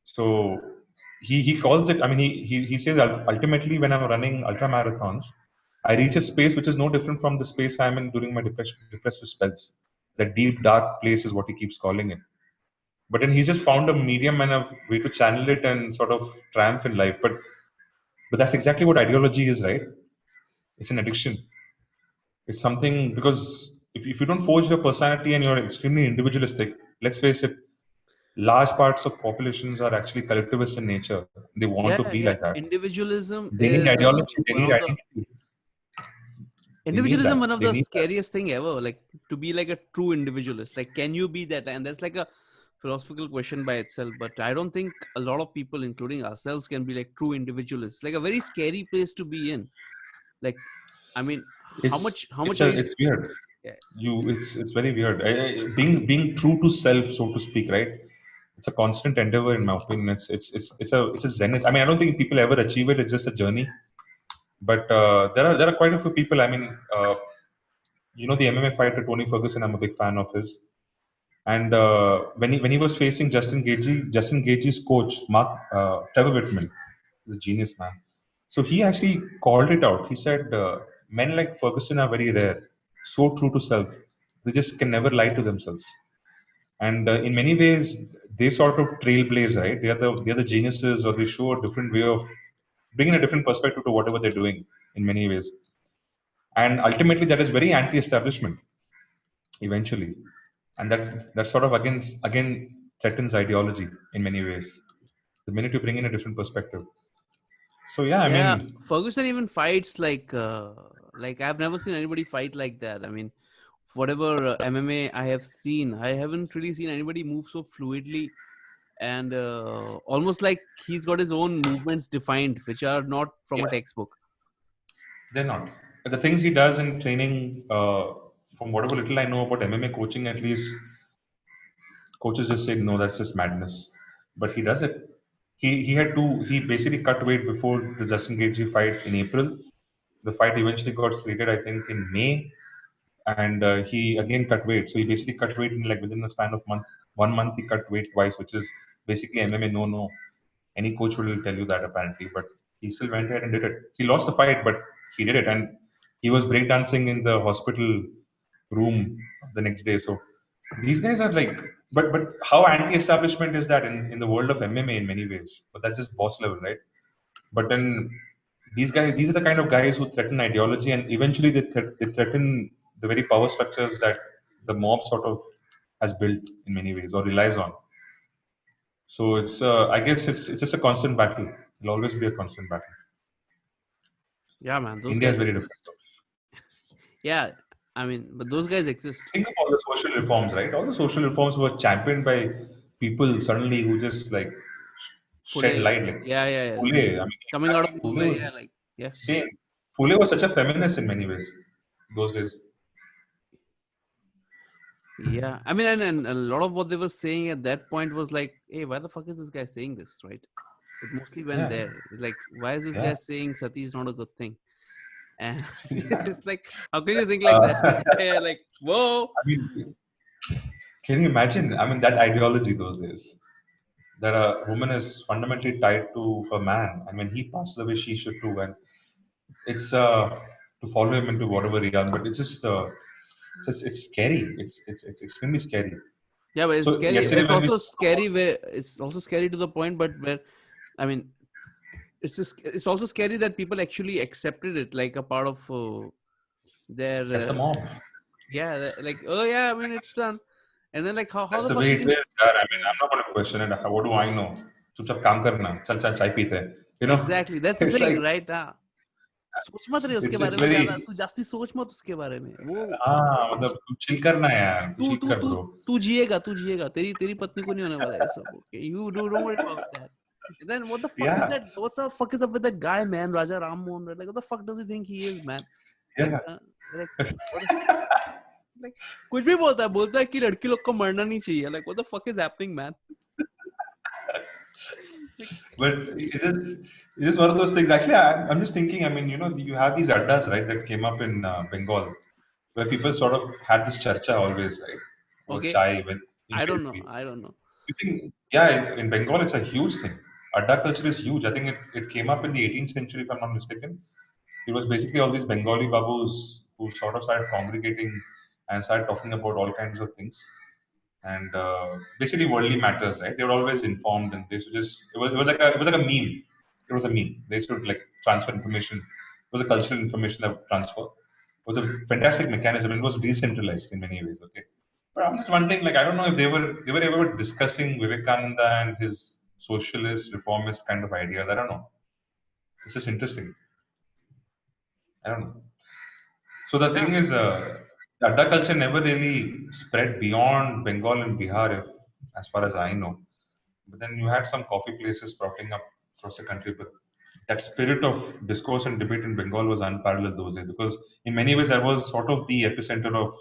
So he calls it. I mean, he says ultimately when I'm running ultra marathons, I reach a space which is no different from the space I'm in during my depressive spells. That deep dark place is what he keeps calling it. But then he's just found a medium and a way to channel it and sort of triumph in life. But that's exactly what ideology is, right? It's an addiction. It's something because if you don't forge your personality and you're extremely individualistic, let's face it, large parts of populations are actually collectivist in nature. They want to be Yeah. like that. Individualism They need is ideology. They one need of the identity. They need individualism, one that. of They the need that. scariest thing ever. Like, to be like a true individualist, like, can you be that? And that's like a philosophical question by itself, but I don't think a lot of people, including ourselves, can be like true individualists. Like, a very scary place to be in. Like, I mean, how much are you? It's weird. Yeah, It's very weird. Being true to self, so to speak, right? It's a constant endeavor, in my opinion. It's a zenith. I mean, I don't think people ever achieve it. It's just a journey. But there are quite a few people. I mean, the MMA fighter Tony Ferguson. I'm a big fan of his. And when he was facing Justin Gaethje's coach, Trevor Whitman, is a genius man. So he actually called it out. He said, "Men like Ferguson are very rare, so true to self. They just can never lie to themselves." And in many ways, they sort of trailblaze, right? They are the geniuses, or they show a different way of bringing a different perspective to whatever they're doing. In many ways, and ultimately, that is very anti-establishment eventually, and that sort of again threatens ideology in many ways the minute you bring in a different perspective. So yeah, I yeah. mean, Ferguson even fights like I've never seen anybody fight like that. I mean, whatever MMA I have seen, I haven't really seen anybody move so fluidly and almost like he's got his own movements defined, which are not from a yeah, textbook. they're not. But the things he does in training, from whatever little I know about MMA coaching, at least coaches just say no, that's just madness. But he does it. He basically cut weight before the Justin Gaethje fight in April. The fight eventually got slated, I think, in May, and he again cut weight. So he basically cut weight in like within the span of month. 1 month he cut weight twice, which is basically MMA no. Any coach will tell you that apparently, but he still went ahead and did it. He lost the fight, but he did it, and he was breakdancing in the hospital room the next day. So these guys are like, but how anti-establishment is that in the world of MMA in many ways? But that's just boss level, right? But then these are the kind of guys who threaten ideology, and eventually they threaten the very power structures that the mob sort of has built in many ways or relies on. So I guess it's just a constant battle. It'll always be a constant battle. Yeah, man, those India is guys very different. exist. Yeah, I mean, but those guys exist. Think of all the social reforms, right? All the social reforms were championed by people suddenly who just like shed Fully, light. Like yeah, Fule, I mean, coming out of exactly. Fule nowhere. was Yeah, like, yeah, insane. Fule was such a feminist in many ways those days. yeah. I mean, and a lot of what they were saying at that point was like, hey, why the fuck is this guy saying this, right? It mostly went Yeah, there. Like, why is this yeah. guy saying Sati is not a good thing? And I it's like, how can you think like that? Yeah, like, whoa. mean, can you imagine? I mean, that ideology those days that a woman is fundamentally tied to her man, and when he passes away, she should too. And it's to follow him into whatever realm. But it's just it's scary. It's extremely scary. Yeah, but it's So scary. yesterday It's when we also spoke about, scary where it's also scary to the point, but where I mean, it's also scary that people actually accepted it like a part of their that's the mob. like, oh yeah, I mean it's done. And then like how That's the the fuck way it is. these Yeah, I mean, yeah, I'm not going to question it. What do I know? चुपचाप काम करना. चल चल चाय पीते हैं. You know, exactly, that's the it's thing, like right? हाँ, सोच मत रहे उसके it's बारे में ज्यादा, very तू जास्ती सोच मत उसके बारे में वो हाँ मतलब तू chill करना है यार. तू तू chill तू कर तू bro. तू जिएगा, तेरी तेरी पत्नी को नहीं होने वाला है ये सब, okay, you do don't worry about that. And then what the fuck is Yeah, that, what the fuck is up with that guy, man, Raja Ram Mohan, right? Like what the fuck does he think he is, man? like yeah. like what is, like कुछ भी बोलता है कि लड़की लोग को मरना नहीं चाहिए, like what the fuck is happening, man? Like, But it is one of those things. Actually, I'm just thinking. I mean, you have these addas, right, that came up in Bengal, where people sort of had this charcha always, right, over okay, chai with I don't know, invariably. I don't know. You think, yeah, in Bengal, it's a huge thing. Adda culture is huge. I think it came up in the 18th century, if I'm not mistaken. It was basically all these Bengali babus who sort of started congregating and started talking about all kinds of things and basically worldly matters, right? They were always informed, and they used to just it was like a meme. It was a meme. They used to like transfer information. It was a cultural information that would transfer. It was a fantastic mechanism. It was decentralized in many ways. Okay, but I'm just wondering, like, I don't know if they were ever discussing Vivekananda and his socialist reformist kind of ideas. I don't know. It's just interesting. I don't know. So the Yeah, thing is, the Adda culture never really spread beyond Bengal and Bihar, as far as I know. But then you had some coffee places sprouting up across the country. But that spirit of discourse and debate in Bengal was unparalleled those days because, in many ways, that was sort of the epicenter of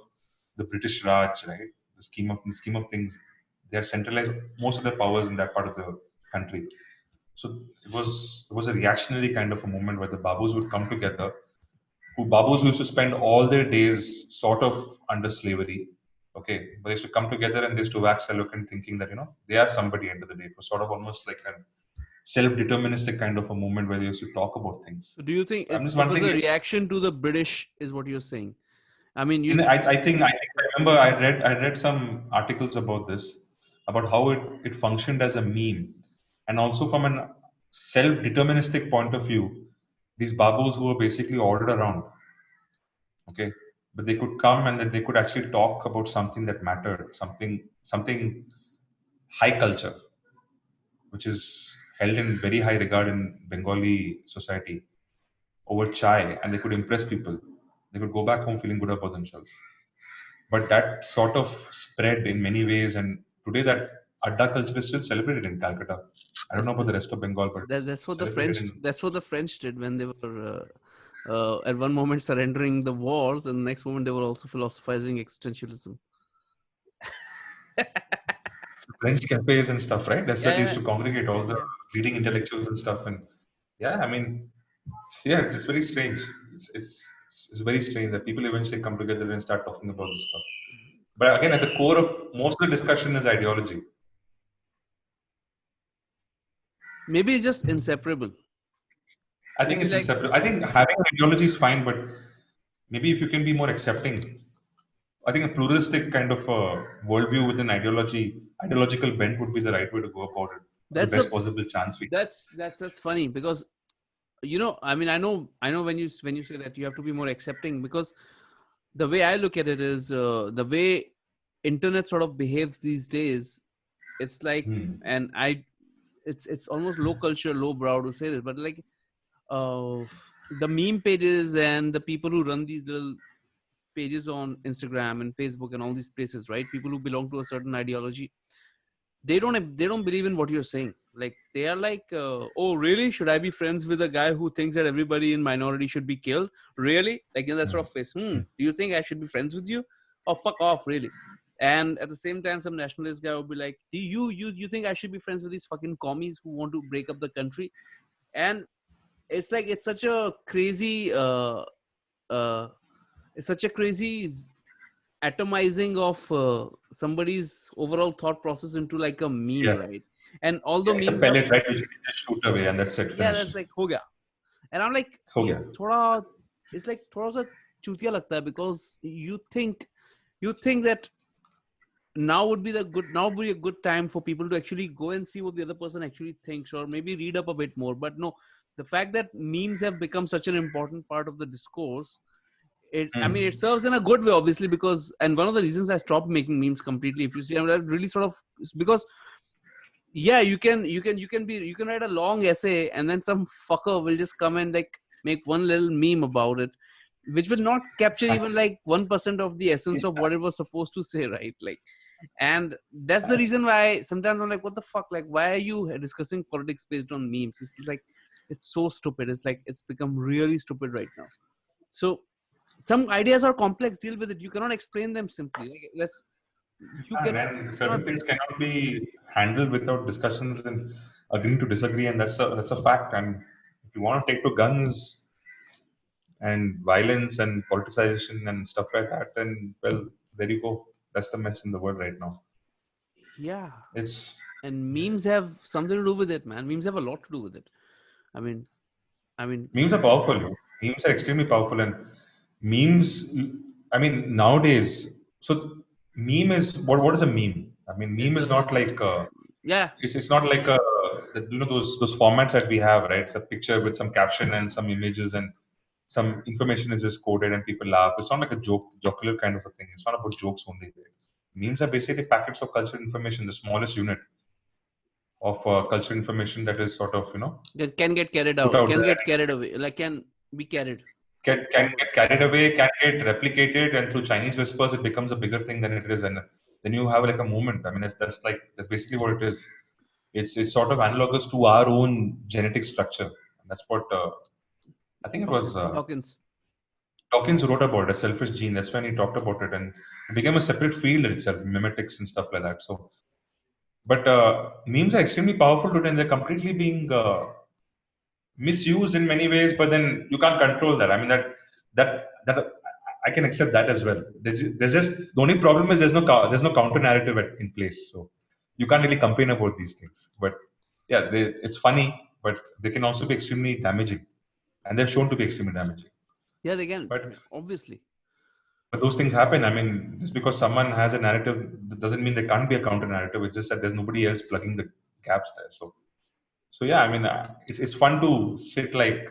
the British Raj, right? The scheme of things, they have centralized most of the powers in that part of the country. So it was a reactionary kind of a moment where the Babus would come together who Babus used to spend all their days sort of under slavery. Okay, but they used to come together and they used to wax eloquent, thinking that they are somebody end of the day. It was sort of almost like a self-deterministic kind of a movement where they used to talk about things. so do you think I'm just it was wondering a if reaction to the British is what you're saying? I mean, in, you I think I remember I read some articles about this, about how it functioned as a meme, and also from an self-deterministic point of view, these babus who were basically ordered around. Okay, but they could come and then they could actually talk about something that mattered, something high culture, which is held in very high regard in Bengali society, over chai, and they could impress people. They could go back home feeling good about themselves. But that sort of spread in many ways, and today that adda culture is still celebrated in Calcutta. I don't that's know about the rest of Bengal, but it's that's what the celebrated French in. that's what the French did when they were at one moment surrendering the wars, and the next moment they were also philosophizing existentialism. French cafes and stuff, right? That's where they used Yeah, to congregate all the yeah. leading intellectuals and stuff. And yeah, I mean, yeah, it's very strange. It's very strange that people eventually come together and start talking about this stuff. But again, Yeah. at the core of most of the discussion is ideology. Maybe it's just inseparable. I think Maybe it's like inseparable. I think having an ideology is fine, but maybe if you can be more accepting, I think a pluralistic kind of worldview with an ideological bent would be the right way to go about it, or the that's a best possible chance we have. that's funny because I mean, I know when you say that you have to be more accepting, because the way I look at it is the way internet sort of behaves these days. It's like, Hmm. and it's almost low culture, low brow to say this, but like uh, the meme pages and the people who run these little pages on Instagram and Facebook and all these places, right? People who belong to a certain ideology, they don't believe in what you're saying. Like they are like, oh really? Should I be friends with a guy who thinks that everybody in minority should be killed? Really? Like in that Hmm. sort of face. Hmm. Do you think I should be friends with you? Oh fuck off, really? And at the same time, some nationalist guy will be like, do you think I should be friends with these fucking commies who want to break up the country? And it's like uh it's such a crazy atomizing of somebody's overall thought process into like a meme, Yeah. right? And all the Yeah, it's a memes are, pellet, right? Which you can just shoot away, and that's it, yeah, that's finished. like ho gaya. And I'm like, हो ye गया. thoda it's like थोड़ा सा चूतिया लगता है, because you think that now would be a good time for people to actually go and see what the other person actually thinks, or maybe read up a bit more. But no, the fact that memes have become such an important part of the discourse, I mean, it Hmm. serves in a good way, obviously, because, and one of the reasons I stopped making memes completely, if you see, I mean, that really sort of, because yeah, you can write a long essay, and then some fucker will just come and like make one little meme about it, which will not capture even like 1% of the essence of what it was supposed to say, right? Like, and that's the reason why sometimes I'm like, what the fuck? Like, why are you discussing politics based on memes? It's like, it's so stupid. It's like, it's become really stupid right now. So some ideas are complex. Deal with it. You cannot explain them simply. Like, you And cannot, then cannot. certain things cannot be handled without discussions and agreeing to disagree, and that's a fact. And if you want to take to guns and violence and politicization and stuff like that, then well, there you go. That's the mess in the world right now. Yeah. It's And memes have something to do with it, man. Memes have a lot to do with it. I mean, I mean, Memes are powerful. Memes are extremely powerful, and memes. I mean, nowadays, so meme is what is a meme? I mean, meme is not is a, like yeah, it's not like those formats that we have, right? It's a picture with some caption and some images and some information is just coded and people laugh. It's not like a jocular kind of a thing. It's not about jokes only. Right? Memes are basically packets of cultural information, the smallest unit of cultural information that is sort of that can get carried put out, out can there. get carried away, like can be carried Can forward. get carried away, can get replicated, and through Chinese whispers, it becomes a bigger thing than it is, and then you have like a movement. I mean, that's basically what it is. It's sort of analogous to our own genetic structure. And that's what I think it was Dawkins. Dawkins wrote about a selfish gene. That's when he talked about it, and it became a separate field itself, mimetics and stuff like that. So, but memes are extremely powerful today, and they're completely being misused in many ways, but then you can't control that. I mean that I can accept that as well. There's just the only problem is there's no counter narrative in place, so you can't really complain about these things. But yeah, it's funny, but they can also be extremely damaging, and they're shown to be extremely damaging. Yeah, they can. I But mean, obviously. but those things happen. I mean, just because someone has a narrative, that doesn't mean there can't be a counter narrative. It's just that there's nobody else plugging the gaps there. So yeah, I mean, it's fun to sit like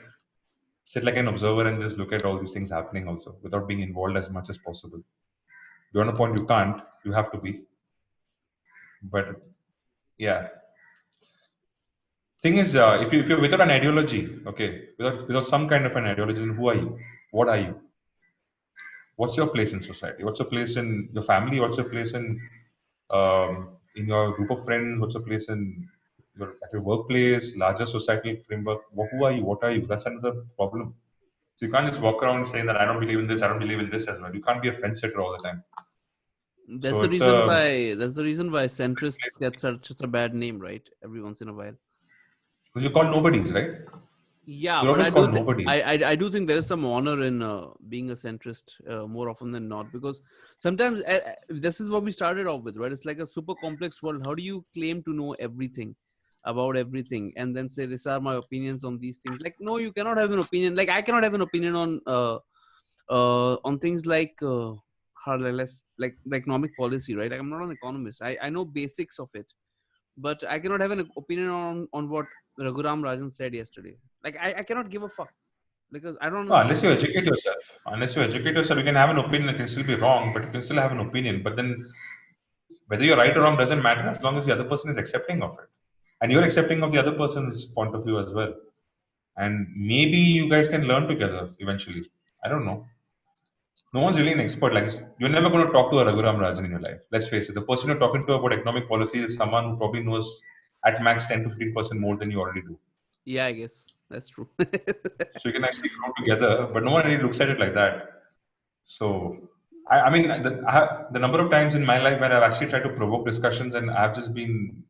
an observer and just look at all these things happening also without being involved as much as possible. Beyond a point, you can't. You have to be. But yeah, thing is, if you're without an ideology, okay, without some kind of an ideology, then who are you? What are you? What's your place in society? What's your place in your family? What's your place in your group of friends? What's your place in at your workplace? Larger societal framework. Who are you? What are you? That's another problem. So you can't just walk around saying that I don't believe in this, I don't believe in this as well. You can't be a fence sitter all the time. That's So the it's reason a why. That's the reason why centrists get such a bad name, right? Every once in a while. because you're called nobodies, right? Yeah, You're but always called nobodies. I do think there is some honor in being a centrist more often than not, because sometimes this is what we started off with, right? It's like a super complex world. How do you claim to know everything about everything and then say these are my opinions on these things? Like, no, you cannot have an opinion. Like, I cannot have an opinion on things like how less like the economic policy, right? Like, I'm not an economist. I know basics of it, but I cannot have an opinion on what Raghuram Rajan said yesterday. Like, I cannot give a fuck because I don't No, unless understand. you educate yourself. Unless you educate yourself, you can have an opinion. It can still be wrong, but you can still have an opinion. But then whether you're right or wrong doesn't matter as long as the other person is accepting of it. And you're accepting of the other person's point of view as well. And maybe you guys can learn together eventually. I don't know. No one's really an expert. Like you're never going to talk to a Raghuram Rajan in your life. Let's face it. The person you're talking to about economic policy is someone who probably knows at max 10 to 15% more than you already do. Yeah, I guess that's true. So you can actually grow together, but no one really looks at it like that. So I mean, the number of times in my life where I've actually tried to provoke discussions and I've just been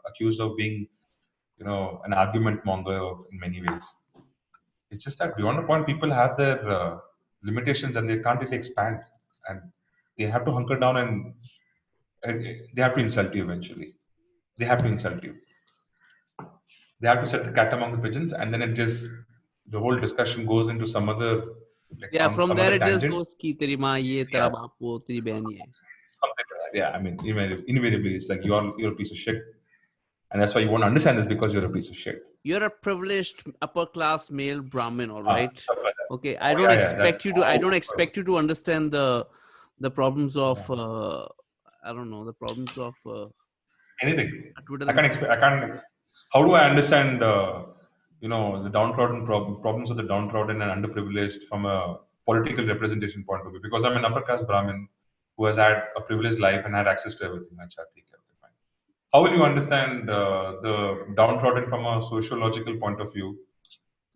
accused of being, an argument monger in many ways. It's just that beyond a point, people have their limitations and they can't really expand, and they have to hunker down and they have to insult you eventually. They have to insult you. They have to set the cat among the pigeons, and then it just the whole discussion goes into some other. like Yeah, on from some there other it just tangent. goes ki teri maa ye, tera Yeah, baap wo, teri behan ye. something like that. Yeah, I mean, invariably, it's like you're a piece of shit, and that's why you won't understand this because you're a piece of shit. You're a privileged upper class male Brahmin, all right? Stuff like that. Okay, Oh yeah, yeah. That. I Oh, don't of course. expect you to understand the problems of Yeah. I don't know, the problems of Anything. a Twitter I can't expect. I can't. How do I understand? The downtrodden problems of the downtrodden and underprivileged from a political representation point of view. Because I'm an upper caste Brahmin who has had a privileged life and had access to everything. Acha, theek hai, okay, fine. How will you understand the downtrodden from a sociological point of view,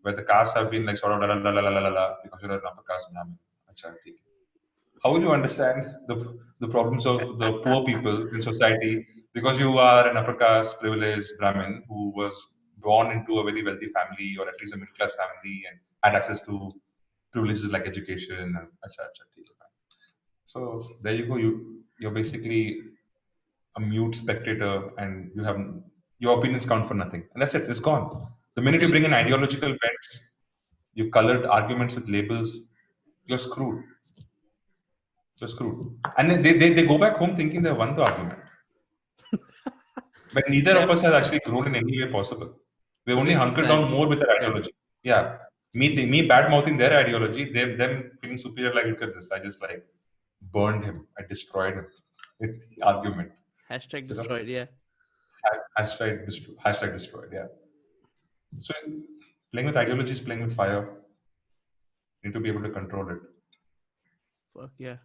where the castes have been like sort of la la la la la la la because you're an upper caste Brahmin? Acha, theek hai. How will you understand the problems of the poor people in society because you are an upper caste privileged Brahmin who was born into a very wealthy family or at least a middle class family and had access to privileges like education and acha, acha, theek hai. So there you go. You're basically a mute spectator and you have your opinions count for nothing. And that's it, it's gone. The minute you actually. bring in ideological bents, you colored arguments with labels, you're screwed. You're screwed. And then they go back home thinking they won the argument. But neither Yeah, of us has actually grown in any way possible. We it's a only waste of hunkered time. down more with their Yeah, ideology. Yeah. Me bad mouthing their ideology, them feeling superior, like, look at this. I just like burned him. I destroyed him with the argument. hashtag You know? destroyed. Yeah, Hashtag destroyed. Yeah. So playing with ideology is playing with fire. You need to be able to control it. fuck yeah.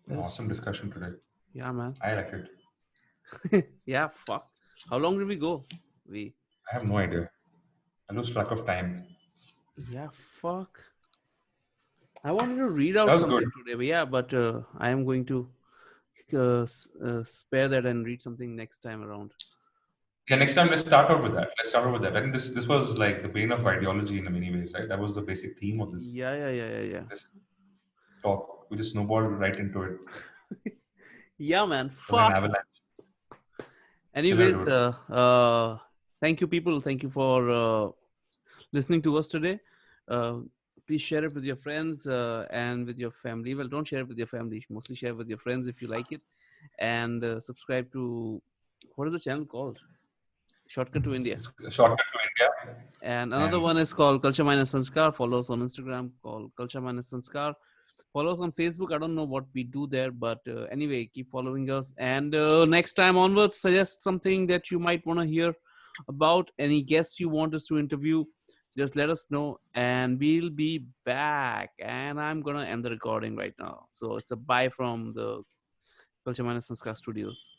That is Awesome discussion today. yeah, man. I like it. Yeah, fuck. How long did we go? We I have no idea. I lose track of time. yeah, fuck. I wanted to read That out was good. something today, but yeah, but I am going to spare that and read something next time around. Yeah, next time let's start out with that. Let's start out with that. I think this was like the bane of ideology in many ways, right? That was the basic theme of Yeah, yeah, yeah, yeah, yeah. this talk. We just snowballed right into it. Yeah, man. It was like an Fuck. avalanche. Chiller, Anyways, dude. thank you, people. Thank you for listening to us today. Uh, please share it with your friends and with your family. Well, don't share it with your family. Mostly share it with your friends if you like it. And subscribe to what is the channel called? Shortcut to India. It's a shortcut to India. And another And one is called Culture Minus Sanskar. Follow us on Instagram called Culture Minus Sanskar. Follow us on Facebook. I don't know what we do there, but anyway, keep following us. And next time onwards, suggest something that you might want to hear about. Any guests you want us to interview, just let us know, and we'll be back. And I'm gonna end the recording right now. So it's a bye from the Culture Minus Sanskar Studios.